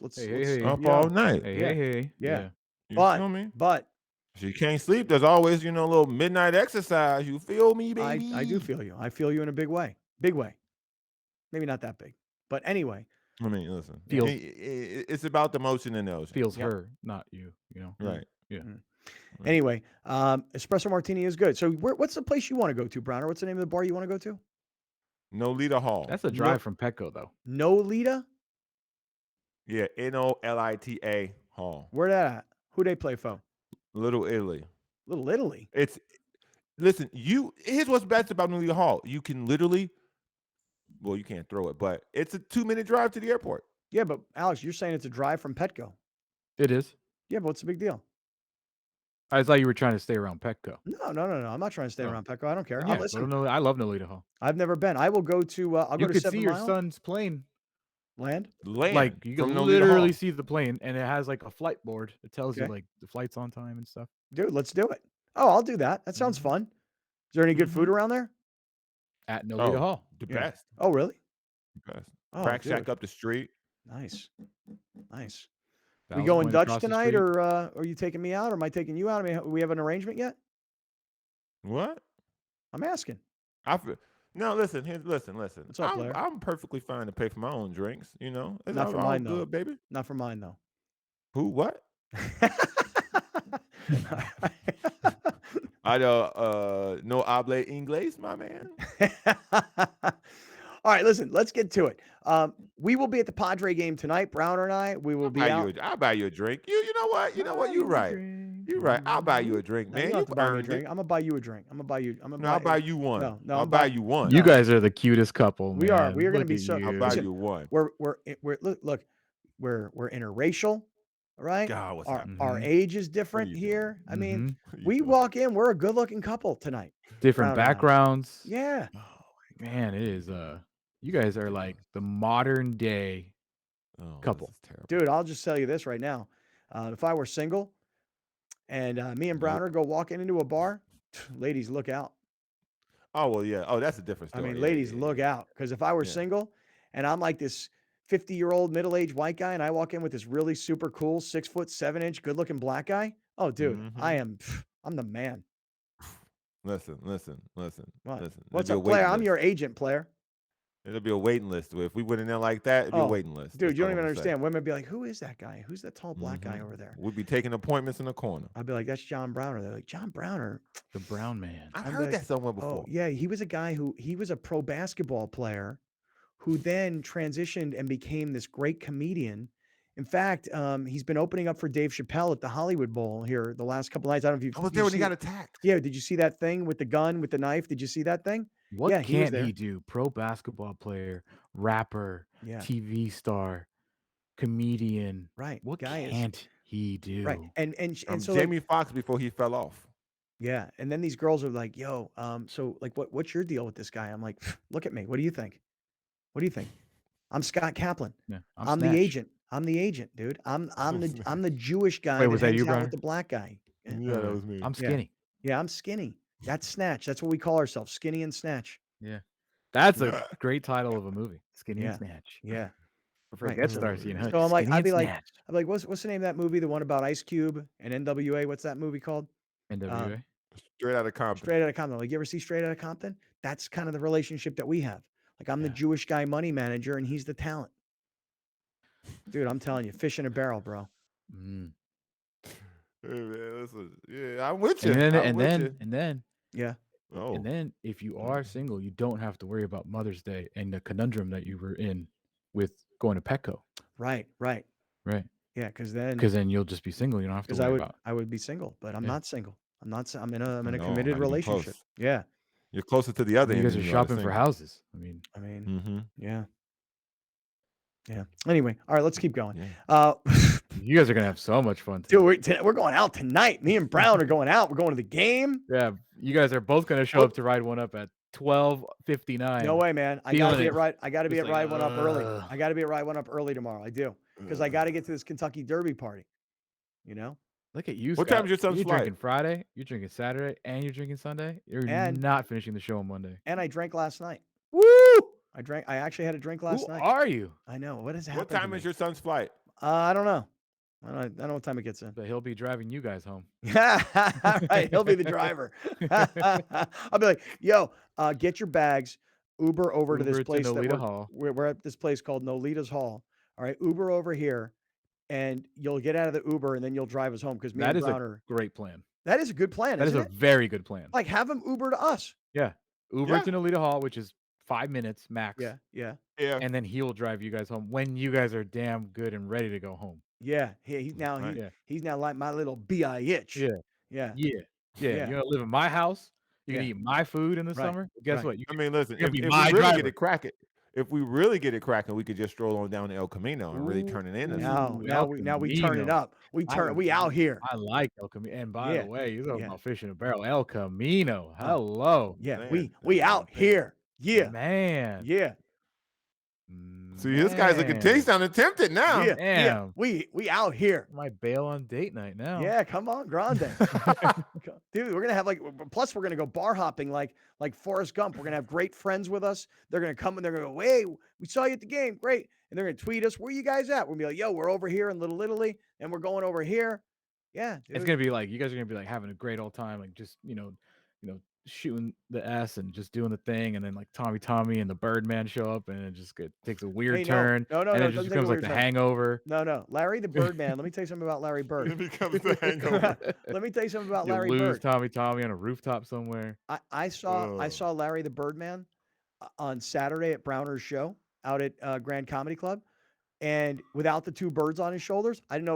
let's Hey. Up yo. all night. Hey. Yeah. You feel me? But If you can't sleep, there's always, a little midnight exercise. You feel me, baby? I do feel you. I feel you in a big way. Big way. Maybe not that big. But anyway. I mean, listen. Feels- It's about the motion in the ocean. feels her, not you, Right. Yeah. Anyway, espresso martini is good. So what's the place you want to go to, Browner? What's the name of the bar you want to go to? No Lita Hall. That's a drive from Petco, though. No Lita? Yeah, Nolita Hall. Where that at? Who they play for? Little Italy. Little Italy. Listen, here's what's best about New Lita Hall. You can literally, well, you can't throw it, but it's a 2-minute drive to the airport. Yeah, but Alex, you're saying it's a drive from Petco. It is. Yeah, but what's the big deal? I thought you were trying to stay around Petco. No. I'm not trying to stay around Petco. I don't care. Yeah, Listen, I love Nolita Hall. I've never been. I will go to. I'll You go to could 7 see your Mile. son's plane. Land. Like you can from Nolita literally Hall. see the plane, and it has like a flight board that tells you Okay. like the flight's on time and stuff. Dude, let's do it. Oh, I'll do that. That sounds fun. Is there any good food around there? At Nolita Hall. The Yeah. best. Oh, really? The best. Oh, Crack dude. Shack up the street. Nice. We Thousand going Point Dutch across the tonight, street. or are you taking me out, or am I taking you out? I mean, we have an arrangement yet? What? I'm asking. No, listen. Listen. What's up, Blair? I'm perfectly fine to pay for my own drinks. It's Not for all mine, good, though. baby. Not for mine, though. Who? What? I no habla inglés, my man. All right, listen, let's get to it. We will be at the Padre game tonight. Browner and I, we will be out. I'll buy you a drink. You know what? You're right. You're right. I'll buy you a drink, No, you man. don't have You to buy me a earned drink. it. I'm gonna buy you a drink. I'm gonna buy you. No, I'll buy you one. No, I'll buy you one. You guys are the cutest couple. We are. man. We are gonna Look be at so. you. I'll buy Listen, you one. We're look. We're interracial, right? God, what's Our happening? age is different you here. I mean, What are you we doing? walk in. We're a good-looking couple tonight. Different Brown and I. backgrounds. Yeah. Man, it is. You guys are like the modern day Oh, couple. this is terrible. Dude, I'll just tell you this right now. If I were single and me and Browner go walking into a bar, ladies, look out. Oh well, yeah. Oh, that's a different I story. mean, Yeah, ladies, yeah, look out. Because if I were Yeah. single and I'm like this 50-year-old middle-aged white guy and I walk in with this really super cool 6'7", good-looking black guy, oh, dude, Mhm. I'm the man. Listen. What? Listen. What's There'll up, be a player? waiting I'm list. your agent, player. It'll be a waiting list. If we went in there like that, it'd be a Oh, waiting list. Dude, That's you all don't even I'm gonna say. understand. Women would be like, who is that guy? Who's that tall black guy over there? We'd be taking appointments in the corner. I'd be like, that's John Browner. They're like, John Browner? The brown man. I I'd be heard like, that somewhere before. oh, yeah, he was a guy he was a pro basketball player who then transitioned and became this great comedian. In fact, he's been opening up for Dave Chappelle at the Hollywood Bowl here the last couple nights. I don't know if I was there when he got attacked. Yeah, did you see that thing with the gun, with the knife? Did you see that thing? What Yeah, he was can't there. he do? Pro basketball player, rapper, Yeah. TV star, comedian. Right. What Guy is can't he do? right. And so Jamie Foxx before he fell off. yeah, and then these girls are like, "Yo, so like, what's your deal with this guy?" I'm like, "Look at me. What do you think? What do you think? I'm Scott Kaplan. Yeah, I'm the Snatch. agent. I'm the agent, dude. I'm the Jewish guy Wait, that was that hangs you, out Brian? with the black guy. Yeah, that was me. I'm Yeah. skinny. Yeah, I'm skinny. That's Snatch. That's what we call ourselves, Skinny and Snatch. Yeah. That's a great title of a movie. Skinny Yeah. and Snatch. Yeah. Forget Starsky and Hutch. So I'm like, Skinny I'd be and like, Snatch. what's the name of that movie? The one about Ice Cube and NWA. What's that movie called? NWA. Straight Outta Compton. Straight Outta Compton. Like, you ever see Straight Outta Compton? That's kind of the relationship that we have. Like, I'm the Jewish guy money manager, and he's the talent. Dude, I'm telling you, fish in a barrel, bro. Mm. Hey, man, yeah, I'm with you. And then, yeah. Oh. And then if you are single, you don't have to worry about Mother's Day and the conundrum that you were in with going to Petco. Right. Right. Yeah, because then you'll just be single. You don't have to worry about. I would be single, but I'm not single. I'm in a No, committed not even relationship. close. Yeah. You're closer to the other You end guys than are you shopping for single. houses. Yeah. Yeah. Anyway, all right, let's keep going. You guys are gonna have so much fun. Dude, we're going out tonight. Me and Brown are going out. We're going to the game. Yeah, you guys are both gonna show up to Ride One Up at 12:59. No way, man. I gotta be at Ride. I gotta be at Ride One Up early. I gotta be at Ride One Up early tomorrow. I do, because I gotta get to this Kentucky Derby party. You know. Look at you. What Scott. time's your son's You're flight? drinking Friday. You're drinking Saturday, and you're drinking Sunday. You're And- not finishing the show on Monday. And I drank last night. Woo! I actually had a drink last Who night. are you? I know. What has happened? What time is your son's flight? I don't know. I don't know what time it gets in. But he'll be driving you guys home. Right, he'll be the driver. I'll be like, "Yo, get your bags, Uber over to this Uber to place. Nolita Hall. We're at this place called Nolita's Hall. All right, Uber over here, and you'll get out of the Uber, and then you'll drive us home because me That and is Brown a are. great plan. That is a good plan. That is isn't a it? very good plan. Like, have him Uber to us. Yeah. Uber Yeah. to Nolita Hall, which is 5 minutes max. Yeah. And then he'll drive you guys home when you guys are damn good and ready to go home. Yeah. He's now Right. he's now like my little bitch. Yeah. Yeah. Yeah. Yeah. You're gonna live in my house. You're gonna Yeah. eat my food in the Right. summer. Guess Right. what? You I mean, listen, you're if gonna we be my really driver. get it cracking, we could just stroll on down to El Camino and really turn it in. Now we turn it Camino. up. We out here. I like El Camino. And by Yeah. the way, you're talking Yeah. about fish in a barrel. El Camino. Hello. Yeah, Man, we out here. Yeah. Man. Yeah. See, this guy's looking. He sounding tempted now. Yeah. Damn. We out here. Might bail on date night now. Yeah, come on, grande. Dude, we're gonna have plus we're gonna go bar hopping like Forrest Gump. We're gonna have great friends with us. They're gonna come and they're gonna go, "Hey, we saw you at the game, great." And they're gonna tweet us, "Where you guys at?" We're gonna be like, "Yo, we're over here in Little Italy, and we're going over here." Yeah, dude. It's gonna be like you guys are gonna be like having a great old time, like just shooting the S and just doing the thing, and then like Tommy and the Birdman show up, and it just takes a weird Hey, no. turn. No, and it it doesn't just take a becomes like weird the turn. Hangover. No, Larry the Birdman. Let me tell you something about Larry Bird. It becomes the Hangover. Let me tell you something about You Larry lose Bird. Tommy on a rooftop somewhere. I saw Larry the Birdman on Saturday at Browner's show out at Grand Comedy Club, and without the two birds on his shoulders, I didn't know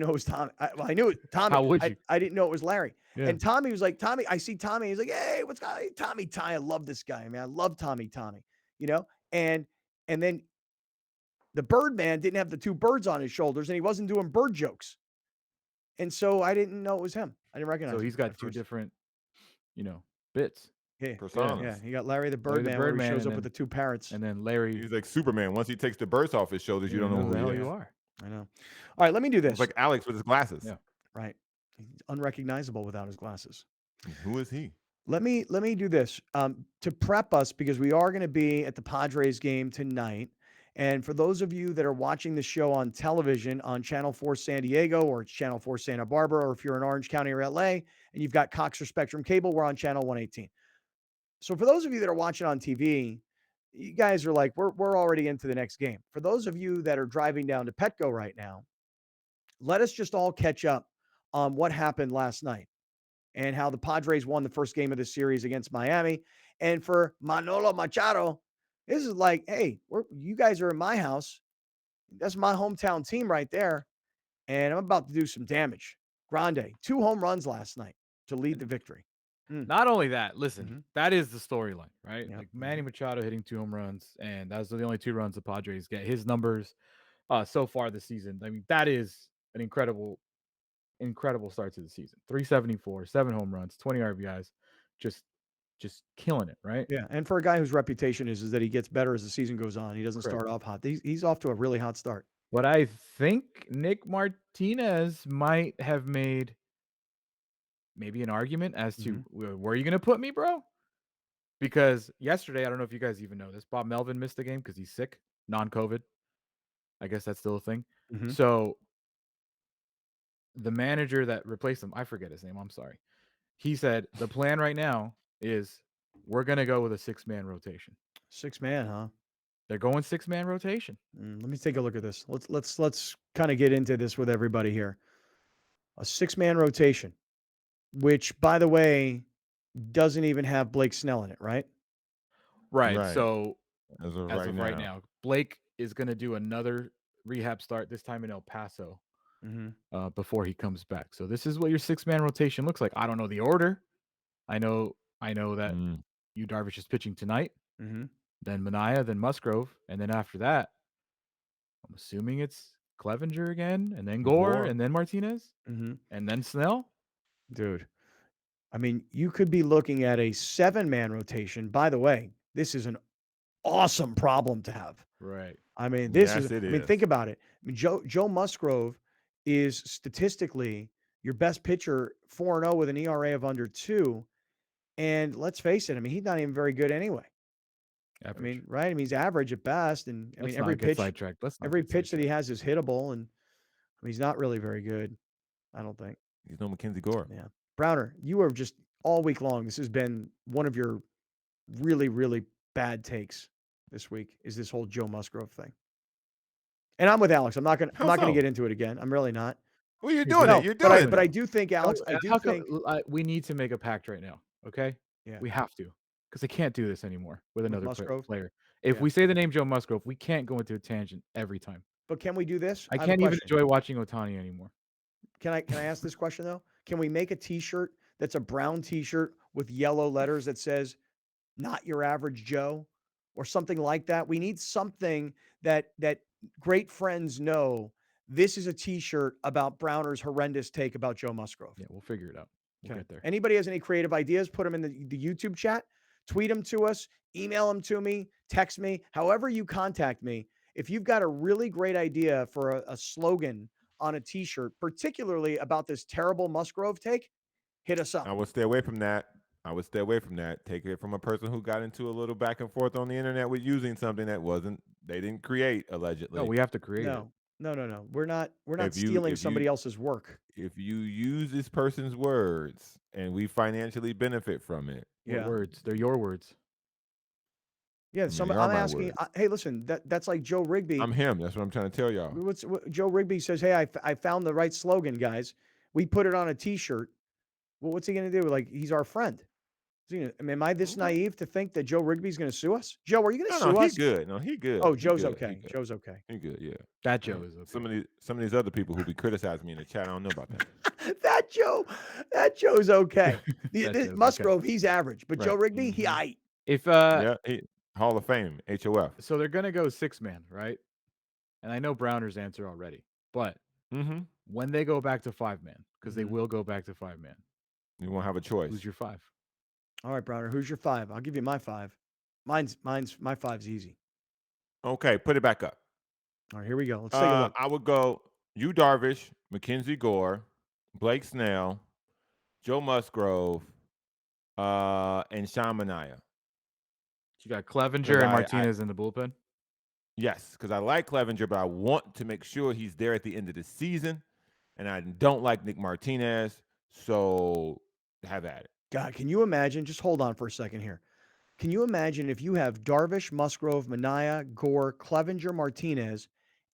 it was Tommy. I knew it Tommy. How would you? I didn't know it was Larry. Yeah. And Tommy was like, Tommy. I see Tommy. He's like, "Hey, what's going on? Hey, Tommy? I love this guy, man. I love Tommy. You know." And then the Birdman didn't have the two birds on his shoulders, and he wasn't doing bird jokes. And so I didn't know it was him. I didn't recognize. So him he's got at two first. different, bits. Yeah, personas. yeah. You got Larry the Larry the Birdman, where he Birdman, shows and up with the two parrots. And then Larry. He's like Superman. Once he takes the birds off his shoulders, you don't know who who the he hell is. you are. I know. All right, let me do this. It's like Alex with his glasses. Yeah. Right. He's unrecognizable without his glasses. Who is he? Let me do this to prep us, because we are going to be at the Padres game tonight. And for those of you that are watching the show on television on Channel 4 San Diego or Channel 4 Santa Barbara, or if you're in Orange County or LA and you've got Cox or Spectrum Cable, we're on Channel 118. So for those of you that are watching on TV, you guys are like, we're already into the next game. For those of you that are driving down to Petco right now, let us just all catch up on what happened last night and how the Padres won the first game of the series against Miami. And for Manolo Machado This is like, hey, you guys are in my house. That's my hometown team right there. And I'm about to do some damage. Grande, 2 home runs last night to lead the victory. Not only that, listen, Mhm. that is the storyline, right? Yep. Like Manny Machado hitting 2 home runs, and that's the only 2 runs the Padres get. His numbers so far this season, I mean, that is an incredible start to the season. 374, 7 home runs, 20 RBIs, just killing it, right? Yeah, and for a guy whose reputation is that he gets better as the season goes on. He doesn't Correct. start off hot. He's off to a really hot start. But I think Nick Martinez might have made maybe an argument as to where are you going to put me, bro? Because yesterday, I don't know if you guys even know this, Bob Melvin missed the game because he's sick, non-COVID. I guess that's still a thing. So the manager that replaced him, I forget his name. I'm sorry. He said the plan right now is we're going to go with a 6-man rotation. 6-man, huh? They're going 6-man rotation. Let me take a look at this. Let's kind of get into this with everybody here. A 6-man rotation, which, by the way, doesn't even have Blake Snell in it, right? Right. So as of right now, Blake is going to do another rehab start, this time in El Paso, before he comes back. So this is what your 6-man rotation looks like. I don't know the order. I know that Yu Darvish is pitching tonight, then Manaea, then Musgrove, and then after that, I'm assuming it's Clevenger again, and then Gore, and then Martinez, and then Snell. Dude, I mean, you could be looking at a 7-man rotation. By the way, this is an awesome problem to have. Right. I mean, think about it. I mean, Joe Musgrove is statistically your best pitcher, 4-0 with an ERA of under 2. And let's face it, I mean, he's not even very good anyway. Average. I mean, right? I mean, he's average at best. And I mean, every pitch that he has is hittable. And I mean, he's not really very good, I don't think. He's no Mackenzie Gore. Yeah. Browner, you are just all week long. This has been one of your really, really bad takes this week, is this whole Joe Musgrove thing. And I'm with Alex. I'm not gonna get into it again. I'm really not. Well, you're doing it. You're doing it. But I do think, Alex, we need to make a pact right now. Okay. Yeah. We have to, because I can't do this anymore with another player. If Yeah. we say the name Joe Musgrove, we can't go into a tangent every time. But can we do this? I have a can't even question. enjoy watching Ohtani anymore. Can I ask this question though? Can we make a T-shirt that's a brown T-shirt with yellow letters that says "Not Your Average Joe" or something like that? We need something that great friends know. This is a T-shirt about Browner's horrendous take about Joe Musgrove. Yeah, we'll figure it out. We'll get there. Anybody has any creative ideas, put them in the YouTube chat, tweet them to us, email them to me, text me, however you contact me. If you've got a really great idea for a slogan on a T-shirt, particularly about this terrible Musgrove take, hit us up. I would stay away from that. Take it from a person who got into a little back and forth on the internet with using something that they didn't create, allegedly. No, we have to create it. No. We're not stealing somebody else's work. If you use this person's words and we financially benefit from it. What words? They're your words. Yeah, I'm asking. Hey, listen, that's like Joe Rigby. I'm him. That's what I'm trying to tell y'all. Joe Rigby says, "Hey, I found the right slogan, guys. We put it on a T-shirt. Well, what's he going to do? Like, he's our friend. Am I this naive to think that Joe Rigby's going to sue us? Joe, are you going to sue us? No, he's good. No, he good. Oh, Joe's okay. Joe's okay. He good. Yeah, that Joe is okay. Some of these other people who be criticizing me in the chat, I don't know about that. that Joe's okay. Musgrove, he's average, but Joe Rigby, he aight. If Hall of Fame, HOF. So they're gonna go 6-man, right? And I know Browner's answer already, but when they go back to 5-man, because they will go back to 5-man, you won't have a choice. Who's your 5? All right, Browner, who's your 5? I'll give you my 5. My 5's easy. Okay, put it back up. All right, here we go. Let's take a look. I would go Yu Darvish, Mackenzie Gore, Blake Snell, Joe Musgrove, and Sean Manaea. You got Clevenger and Martinez in the bullpen? Yes, because I like Clevenger, but I want to make sure he's there at the end of the season. And I don't like Nick Martinez, so have at it. God, can you imagine? Just hold on for a second here. Can you imagine if you have Darvish, Musgrove, Manaea, Gore, Clevenger, Martinez,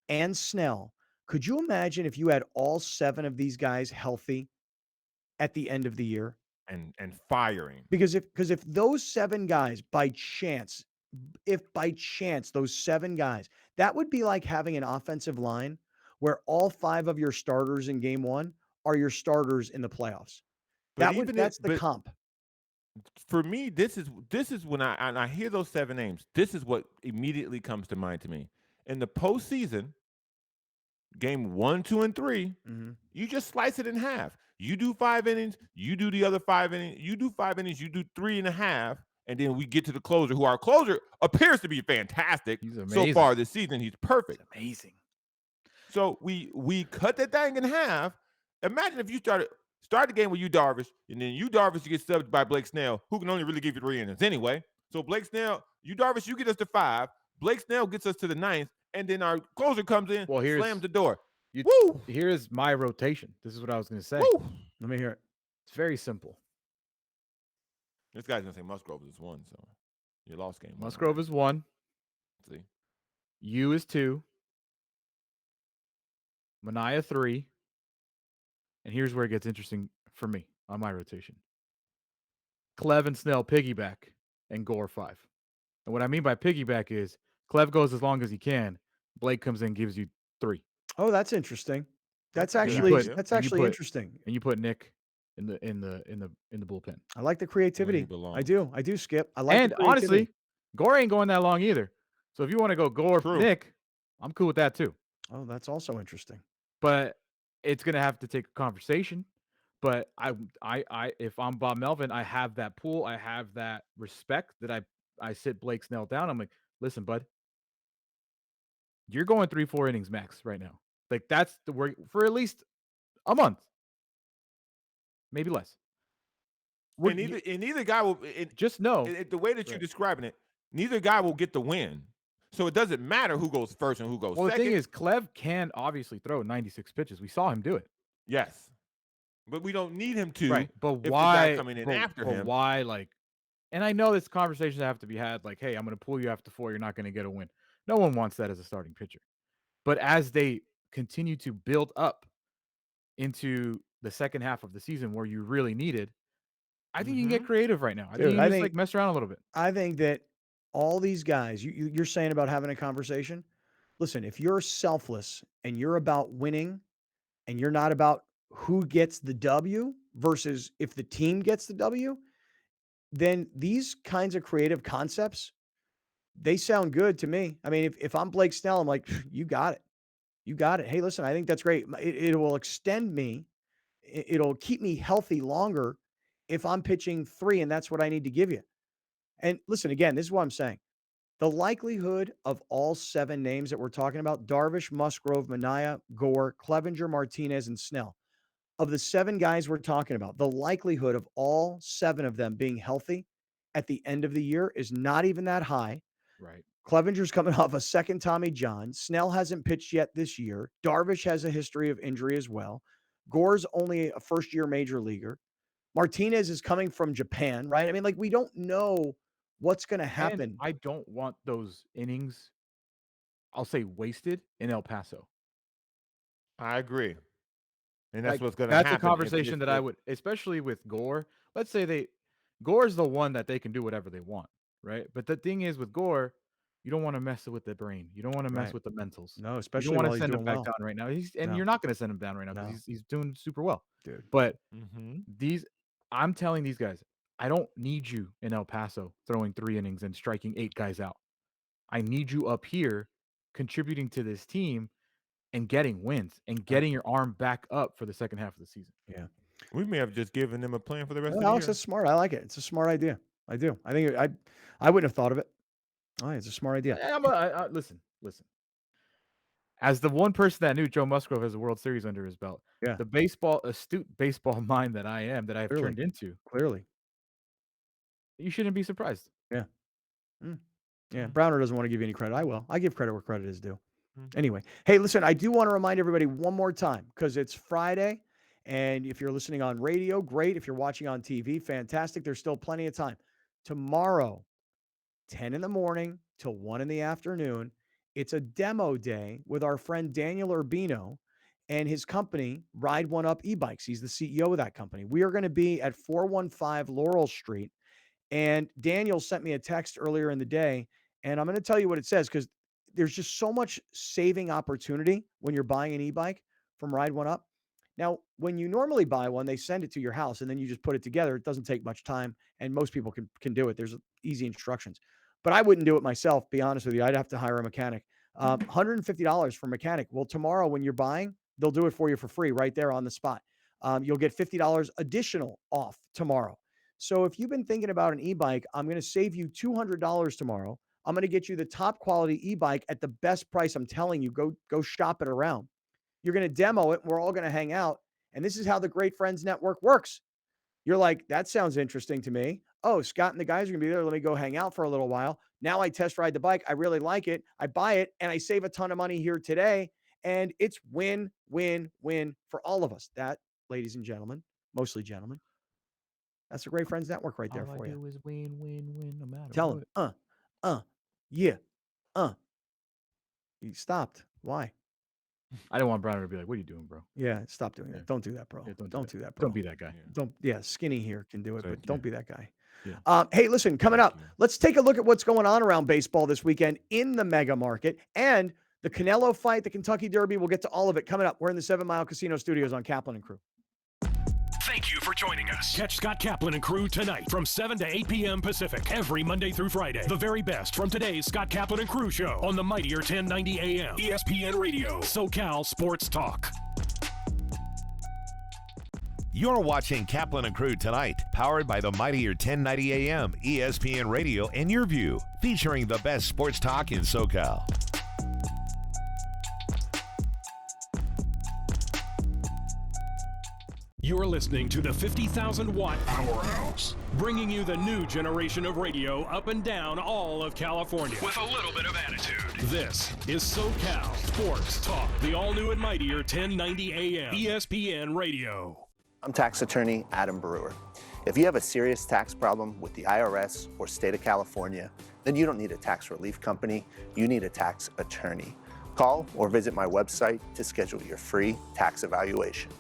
and Snell? Could you imagine if you had all 7 of these guys healthy at the end of the year? And firing. Because if those 7 guys by chance if by chance those 7 guys, that would be like having an offensive line where all 5 of your starters in game 1 are your starters in the playoffs. That's the comp. For me, this is when I hear those 7 names. This is what immediately comes to mind to me. In the postseason, game 1, 2, and 3, you just slice it in half. You do 5 innings, you do the other 5 innings, you do 5 innings, you do 3.5, and then we get to the closer, who our closer appears to be fantastic. He's amazing. So far this season. He's perfect. It's amazing. So we cut that thing in half. Imagine if you start the game with Yu Darvish, and then Yu Darvish gets subbed by Blake Snell, who can only really give you 3 innings anyway. So Blake Snell, Yu Darvish, you get us to 5. Blake Snell gets us to the 9th, and then our closer comes in, slams the door. Woo! Here's my rotation. This is what I was going to say. Woo! Let me hear it. It's very simple. This guy's going to say Musgrove is 1, so you lost game 1. Musgrove is 1. See? Yu is 2. Manaea 3. And here's where it gets interesting for me on my rotation. Clev and Snell piggyback, and Gore 5. And what I mean by piggyback is Clev goes as long as he can. Blake comes in and gives you 3. Oh, that's interesting. That's actually interesting. And you put Nick in the bullpen. I like the creativity. I do, Skip. I like. And honestly, Gore ain't going that long either. So if you want to go Gore, Nick, I'm cool with that too. Oh, that's also interesting. But it's gonna have to take a conversation. But I if I'm Bob Melvin, I have that pool. I have that respect that I sit Blake Snell down. I'm like, listen, bud, you're going 3-4 innings max right now. Like that's the work for at least a month, maybe less. And neither guy will just know the way that you're describing it. Neither guy will get the win, so it doesn't matter who goes first and who goes second. The thing is, Clev can obviously throw 96 pitches. We saw him do it. Yes, but we don't need him to. Right, but if why the guy coming in after him? Why like? And I know this conversation have to be had. Like, hey, I'm going to pull you after 4. You're not going to get a win. No one wants that as a starting pitcher. But as they continue to build up into the second half of the season where you really need it, I think you can get creative right now. I think you can just like mess around a little bit. I think that all these guys, you're saying about having a conversation. Listen, if you're selfless and you're about winning and you're not about who gets the W versus if the team gets the W, then these kinds of creative concepts, they sound good to me. I mean, if I'm Blake Snell, I'm like, you got it. You got it. Hey, listen, I think that's great. It will extend me. It'll keep me healthy longer if I'm pitching 3, and that's what I need to give you. And listen, again, this is what I'm saying. The likelihood of all 7 names that we're talking about, Darvish, Musgrove, Manaea, Gore, Clevenger, Martinez, and Snell, of the 7 guys we're talking about, the likelihood of all 7 of them being healthy at the end of the year is not even that high. Right. Clevenger's coming off a second Tommy John. Snell hasn't pitched yet this year. Darvish has a history of injury as well. Gore's only a first-year major leaguer. Martinez is coming from Japan, right? I mean, like, we don't know what's going to happen. And I don't want those innings, I'll say, wasted in El Paso. I agree. And that's what's going to happen. That's a conversation that I would, especially with Gore. Let's say Gore's the one that they can do whatever they want, right? But the thing is with Gore, you don't want to mess with the brain. You don't want to mess with the mentals. No, especially you don't want while to send he's him doing back well. down right now. You're not going to send him down right now because he's doing super well. Dude. But I'm telling these guys, I don't need you in El Paso throwing 3 innings and striking 8 guys out. I need you up here contributing to this team and getting wins and getting your arm back up for the second half of the season. Yeah. We may have just given them a plan for the rest of the Alex, year. that's smart. I like it. It's a smart idea. I do. I think I wouldn't have thought of it. Oh, it's a smart idea. Listen. As the one person that knew Joe Musgrove has a World Series under his belt, the astute baseball mind that I am, that I've turned into, clearly, you shouldn't be surprised. Yeah. Yeah. Browner doesn't want to give you any credit. I will. I give credit where credit is due. Anyway, hey, listen, I do want to remind everybody one more time because it's Friday. And if you're listening on radio, great. If you're watching on TV, fantastic. There's still plenty of time. Tomorrow, 10 in the morning till 1 in the afternoon, it's a demo day with our friend Daniel Urbino and his company, Ride One Up e-bikes. He's the CEO of that company. We are going to be at 415 Laurel Street. And Daniel sent me a text earlier in the day, And I'm going to tell you what it says because there's just so much saving opportunity when you're buying an e-bike from Ride One Up. Now, when you normally buy one, they send it to your house and then you just put it together. It doesn't take much time, and most people can do it. There's easy instructions. But I wouldn't do it myself, be honest with you. I'd have to hire a mechanic. $150 for a mechanic. Well, tomorrow when you're buying, they'll do it for you for free right there on the spot. You'll get $50 additional off tomorrow. So if you've been thinking about an e-bike, I'm going to save you $200 tomorrow. I'm going to get you the top quality e-bike at the best price. I'm telling you, go shop it around. You're going to demo it. And we're all going to hang out. And this is how the Great Friends Network works. You're like, that sounds interesting to me. Oh, Scott and the guys are going to be there. Let me go hang out for a little while. Now I test ride the bike. I really like it. I buy it and I save a ton of money here today. And it's win, win, win for all of us. That, ladies and gentlemen, mostly gentlemen, that's the Great Friends Network right there All for I you. do is win, win, win, no matter Tell what. him, yeah, He stopped. Why? I didn't want Browner to be like, "What are you doing, bro?" Yeah, stop doing Yeah. that. Don't do that, bro. Yeah, don't do that, bro. Don't be that guy. Skinny here can do it, So, but don't be that guy. Yeah. Hey, listen, coming up, let's take a look at what's going on around baseball this weekend in the mega market and the Canelo fight, the Kentucky Derby. We'll get to all of it coming up. We're in the 7 Mile Casino Studios on Kaplan and Crew. Thank you for joining us. Catch Scott Kaplan and Crew tonight from 7 to 8 p.m. Pacific every Monday through Friday. The very best from today's Scott Kaplan and Crew show on the mightier 1090 AM ESPN Radio, SoCal Sports Talk. You're watching Kaplan and Crew tonight, powered by the mightier 1090 AM ESPN Radio and Your View, featuring the best sports talk in SoCal. You're listening to the 50,000-watt Powerhouse, bringing you the new generation of radio up and down all of California with a little bit of attitude. This is SoCal Sports Talk, the all-new and mightier 1090 AM ESPN Radio. I'm tax attorney Adam Brewer. If you have a serious tax problem with the IRS or state of California, then you don't need a tax relief company, you need a tax attorney. Call or visit my website to schedule your free tax evaluation.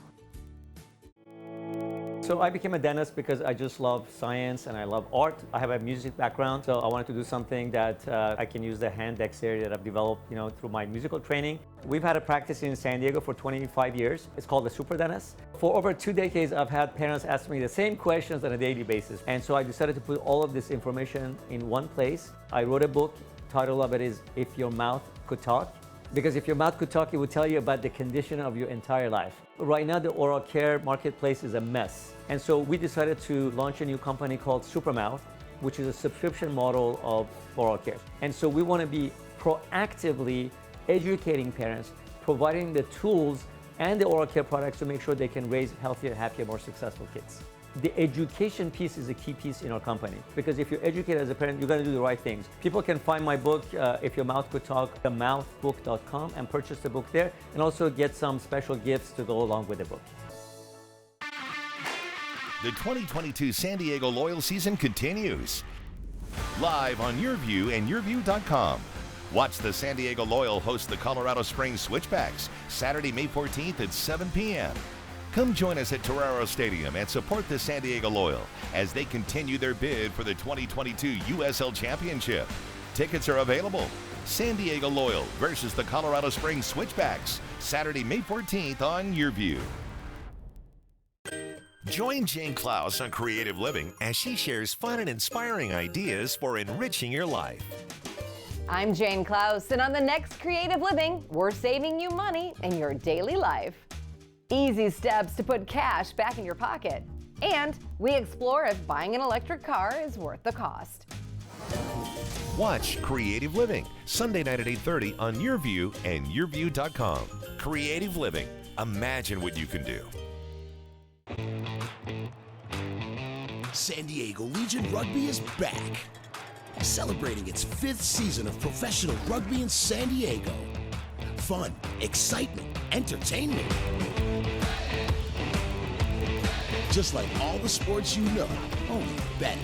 So I became a dentist because I just love science and I love art. I have a music background, so I wanted to do something that I can use the hand dexterity that I've developed, through my musical training. We've had a practice in San Diego for 25 years. It's called the Super Dentist. For over 2 decades, I've had parents ask me the same questions on a daily basis. And so I decided to put all of this information in one place. I wrote a book. Title of it is If Your Mouth Could Talk. Because if your mouth could talk, it would tell you about the condition of your entire life. Right now, the oral care marketplace is a mess. And so we decided to launch a new company called Supermouth, which is a subscription model of oral care. And so we want to be proactively educating parents, providing the tools and the oral care products to make sure they can raise healthier, happier, more successful kids. The education piece is a key piece in our company, because if you're educated as a parent, you're going to do the right things. People can find my book, If Your Mouth Could Talk, themouthbook.com, and purchase the book there, and also get some special gifts to go along with the book. The 2022 San Diego Loyal season continues. Live on Your View and YourView.com. Watch the San Diego Loyal host the Colorado Springs Switchbacks Saturday, May 14th at 7 p.m. Come join us at Torero Stadium and support the San Diego Loyal as they continue their bid for the 2022 USL Championship. Tickets are available. San Diego Loyal versus the Colorado Springs Switchbacks, Saturday, May 14th on Your View. Join Jane Klaus on Creative Living as she shares fun and inspiring ideas for enriching your life. I'm Jane Klaus, and on the next Creative Living, we're saving you money in your daily life. Easy steps to put cash back in your pocket. And we explore if buying an electric car is worth the cost. Watch Creative Living, Sunday night at 8:30 on Your View and YourView.com. Creative Living. Imagine what you can do. San Diego Legion Rugby is back, celebrating its 5th season of professional rugby in San Diego. Fun, excitement, entertainment. Just like all the sports you know, only better.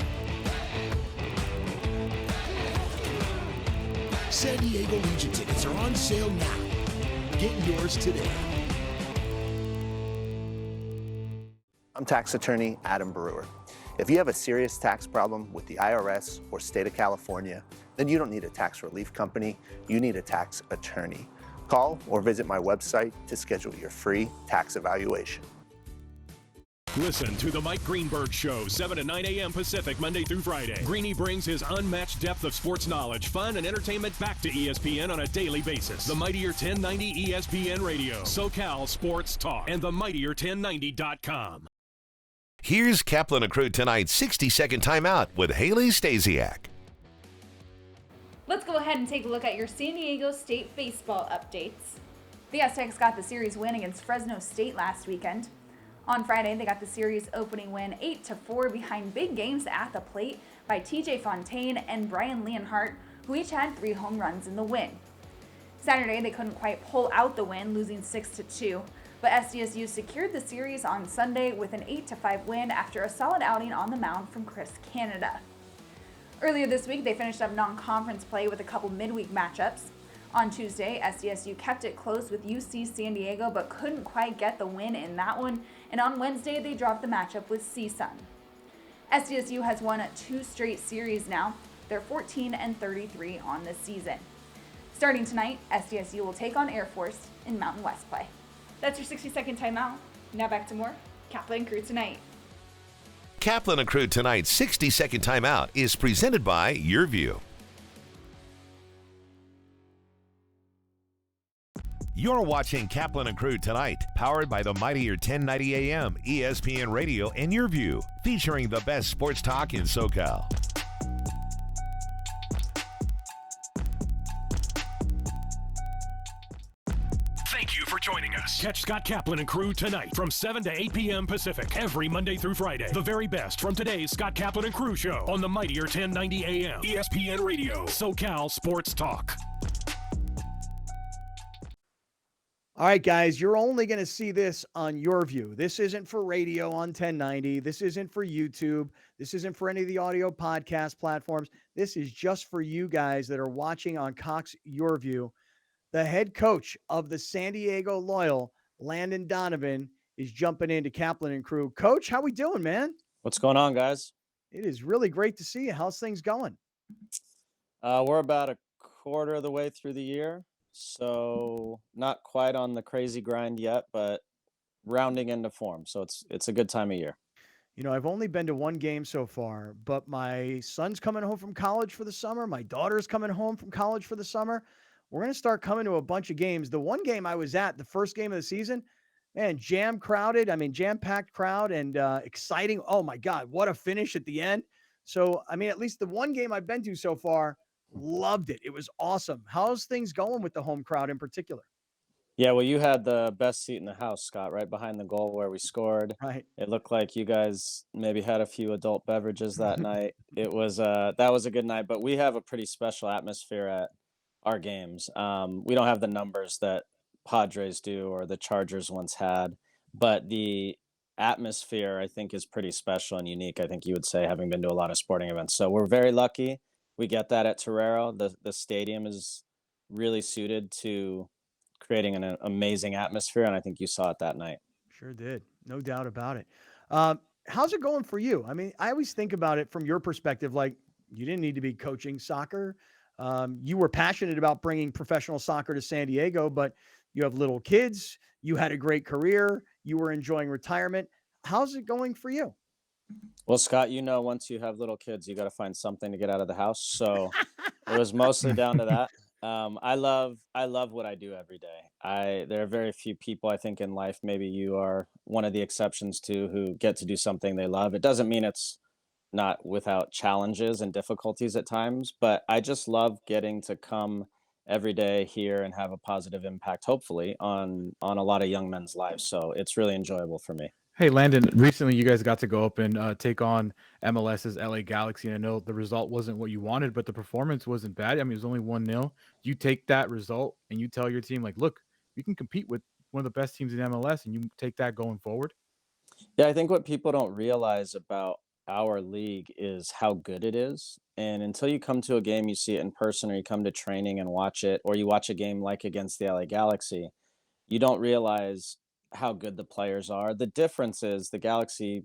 San Diego Legion tickets are on sale now. Get yours today. I'm tax attorney Adam Brewer. If you have a serious tax problem with the IRS or state of California, then you don't need a tax relief company, you need a tax attorney. Call or visit my website to schedule your free tax evaluation. Listen to the Mike Greenberg Show, 7 to 9 a.m. Pacific, Monday through Friday. Greeny brings his unmatched depth of sports knowledge, fun, and entertainment back to ESPN on a daily basis. The Mightier 1090 ESPN Radio, SoCal Sports Talk, and the Mightier1090.com. Here's Kaplan and Crew tonight's 60-second timeout with Haley Stasiak. Let's go ahead and take a look at your San Diego State baseball updates. The Aztecs got the series win against Fresno State last weekend. On Friday, they got the series opening win 8-4 behind big games at the plate by TJ Fontaine and Brian Leonhardt, who each had 3 home runs in the win. Saturday, they couldn't quite pull out the win, losing 6-2, but SDSU secured the series on Sunday with an 8-5 win after a solid outing on the mound from Chris Canada. Earlier this week, they finished up non-conference play with a couple midweek matchups. On Tuesday, SDSU kept it close with UC San Diego, but couldn't quite get the win in that one. And on Wednesday, they dropped the matchup with CSUN. SDSU has won 2 straight series now. They're 14-33 on the season. Starting tonight, SDSU will take on Air Force in Mountain West play. That's your 60-second timeout. Now back to more Kaplan and Crew tonight. Kaplan and Crew tonight's 60-second timeout is presented by YourView. You're watching Kaplan and Crew tonight, powered by the Mightier 1090 AM, ESPN Radio, and YourView, featuring the best sports talk in SoCal. Thank you for joining us. Catch Scott Kaplan and Crew tonight from 7 to 8 p.m. Pacific every Monday through Friday. The very best from today's Scott Kaplan and Crew show on the Mightier 1090 AM, ESPN Radio, SoCal Sports Talk. All right, guys, you're only going to see this on YourView. This isn't for radio on 1090. This isn't for YouTube. This isn't for any of the audio podcast platforms. This is just for you guys that are watching on Cox YourView. The head coach of the San Diego Loyal, Landon Donovan, is jumping into Kaplan and Crew. Coach, how we doing, man? What's going on, guys? It is really great to see you. How's things going? We're about a quarter of the way through the year. So not quite on the crazy grind yet, but rounding into form. So it's a good time of year. You know, I've only been to one game so far, but my son's coming home from college for the summer. My daughter's coming home from college for the summer. We're going to start coming to a bunch of games. The one game I was at, the first game of the season, man, jam-packed crowd and exciting. Oh, my God, what a finish at the end. So, I mean, at least the one game I've been to so far, loved it. It was awesome. How's things going with the home crowd in particular? Yeah, well, you had the best seat in the house, Scott, right behind the goal where we scored. Right. It looked like you guys maybe had a few adult beverages that night. It was that was a good night, but we have a pretty special atmosphere at our games. We don't have the numbers that Padres do or the Chargers once had, but the atmosphere, I think, is pretty special and unique, I think you would say, having been to a lot of sporting events. So we're very lucky. We get that at Torero. The stadium is really suited to creating an amazing atmosphere, and I think you saw it that night. Sure did. No doubt about it. How's it going for you? I mean, I always think about it from your perspective, like you didn't need to be coaching soccer. You were passionate about bringing professional soccer to San Diego, but you have little kids. You had a great career. You were enjoying retirement. How's it going for you? Well, Scott, you know, once you have little kids, you got to find something to get out of the house. So it was mostly down to that. I love what I do every day. There are very few people, I think, in life, maybe you are one of the exceptions to, who get to do something they love. It doesn't mean it's not without challenges and difficulties at times, but I just love getting to come every day here and have a positive impact, hopefully, on a lot of young men's lives. So it's really enjoyable for me. Hey, Landon, recently you guys got to go up and take on MLS's LA Galaxy. And I know the result wasn't what you wanted, but the performance wasn't bad. I mean, it was only 1-0. You take that result and you tell your team, like, look, we can compete with one of the best teams in MLS, and you take that going forward. Yeah, I think what people don't realize about our league is how good it is. And until you come to a game, you see it in person, or you come to training and watch it, or you watch a game like against the LA Galaxy, you don't realize how good the players are. The difference is the Galaxy,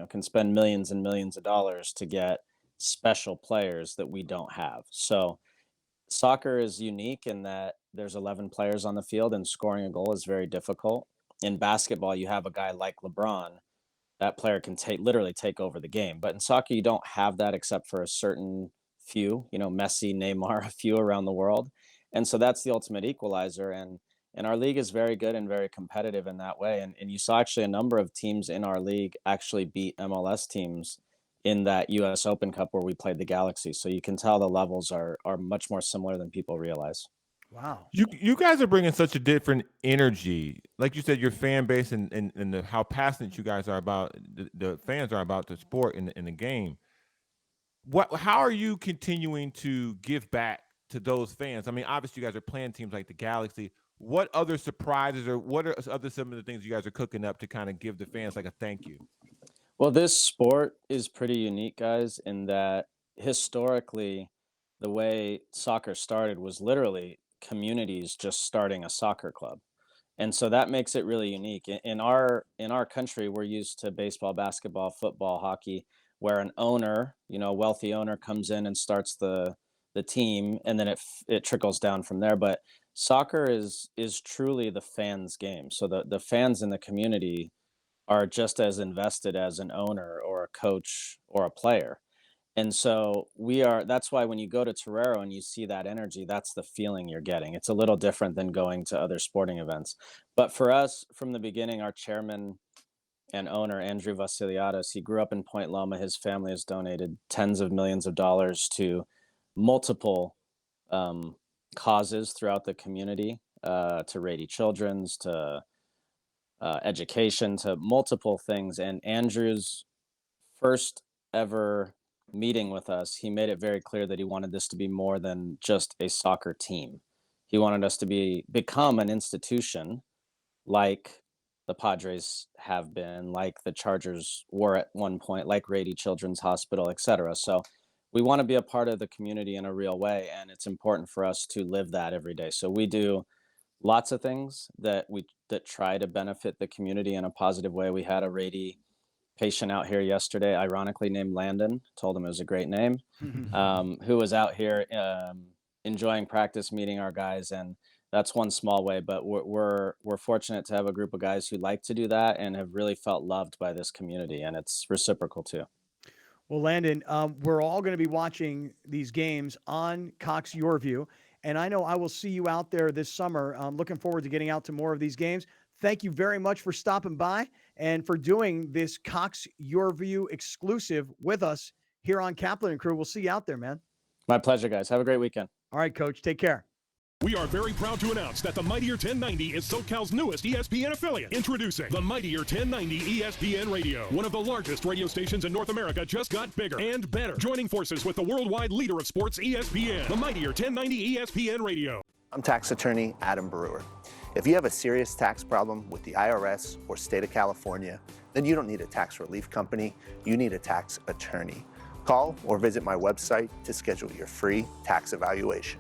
can spend millions and millions of dollars to get special players that we don't have. So soccer is unique in that there's 11 players on the field and scoring a goal is very difficult. In basketball, you have a guy like LeBron. That player can literally take over the game. But in soccer, you don't have that except for a certain few, Messi, Neymar, a few around the world. And so that's the ultimate equalizer. And our league is very good and very competitive in that way. And you saw actually a number of teams in our league actually beat MLS teams in that US Open Cup where we played the Galaxy. So you can tell the levels are much more similar than people realize. Wow. You guys are bringing such a different energy. Like you said, your fan base and how passionate you guys are about, the fans are about the sport and the game. How are you continuing to give back to those fans? I mean, obviously you guys are playing teams like the Galaxy. What other surprises or what are some of the things you guys are cooking up to kind of give the fans like a thank you? Well, this sport is pretty unique, guys, in that historically the way soccer started was literally communities just starting a soccer club. And so that makes it really unique. In our country, we're used to baseball, basketball, football, hockey, where an owner, a wealthy owner comes in and starts the team, and then it trickles down from there. But soccer is truly the fans' game. So the fans in the community are just as invested as an owner or a coach or a player. And so that's why when you go to Torero and you see that energy, that's the feeling you're getting. It's a little different than going to other sporting events. But for us, from the beginning, our chairman and owner, Andrew Vasiliadis, he grew up in Point Loma. His family has donated tens of millions of dollars to multiple causes throughout the community, to Rady Children's, to education, to multiple things. And Andrew's first ever meeting with us, he made it very clear that he wanted this to be more than just a soccer team. He wanted us to become an institution like the Padres have been, like the Chargers were at one point, like Rady Children's Hospital, etc. So we want to be a part of the community in a real way, and it's important for us to live that every day. So we do lots of things that try to benefit the community in a positive way. We had a Rady patient out here yesterday, ironically named Landon, told him it was a great name, who was out here enjoying practice, meeting our guys. And that's one small way, but we're fortunate to have a group of guys who like to do that and have really felt loved by this community, and it's reciprocal too. Well, Landon, we're all going to be watching these games on Cox Your View, and I know I will see you out there this summer. I'm looking forward to getting out to more of these games. Thank you very much for stopping by and for doing this Cox Your View exclusive with us here on Kaplan and Crew. We'll see you out there, man. My pleasure, guys. Have a great weekend. All right, Coach. Take care. We are very proud to announce that the Mightier 1090 is SoCal's newest ESPN affiliate. Introducing the Mightier 1090 ESPN Radio. One of the largest radio stations in North America just got bigger and better. Joining forces with the worldwide leader of sports, ESPN. The Mightier 1090 ESPN Radio. I'm tax attorney Adam Brewer. If you have a serious tax problem with the IRS or state of California, then you don't need a tax relief company, you need a tax attorney. Call or visit my website to schedule your free tax evaluation.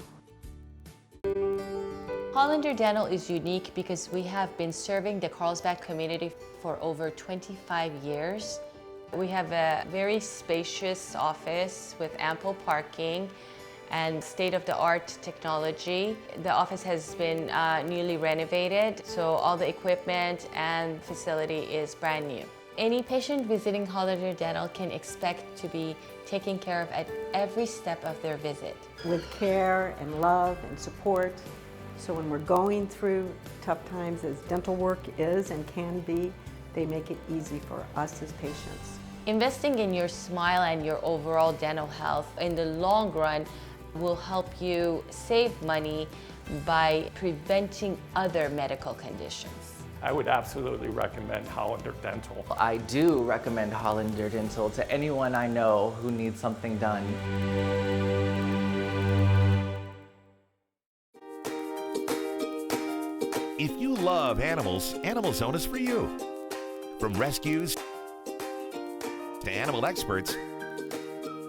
Hollander Dental is unique because we have been serving the Carlsbad community for over 25 years. We have a very spacious office with ample parking and state-of-the-art technology. The office has been newly renovated, so all the equipment and facility is brand new. Any patient visiting Hollander Dental can expect to be taken care of at every step of their visit. With care and love and support. So when we're going through tough times, as dental work is and can be, they make it easy for us as patients. Investing in your smile and your overall dental health in the long run will help you save money by preventing other medical conditions. I would absolutely recommend Hollander Dental. I do recommend Hollander Dental to anyone I know who needs something done. If you love animals, Animal Zone is for you. From rescues to animal experts,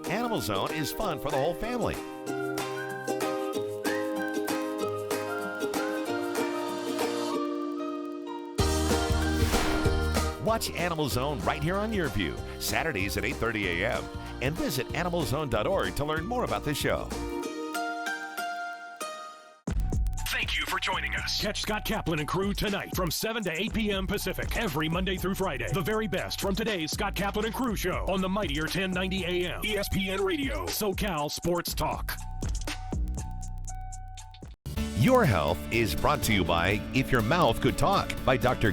Animal Zone is fun for the whole family. Watch Animal Zone right here on Your View, Saturdays at 8:30 a.m. And visit animalzone.org to learn more about the show. Thank you for joining us. Catch Scott Kaplan and crew tonight from 7 to 8 p.m. Pacific every Monday through Friday. The very best from today's Scott Kaplan and crew show on the mightier 1090 a.m. ESPN Radio, SoCal Sports Talk. Your Health is brought to you by If Your Mouth Could Talk by Dr.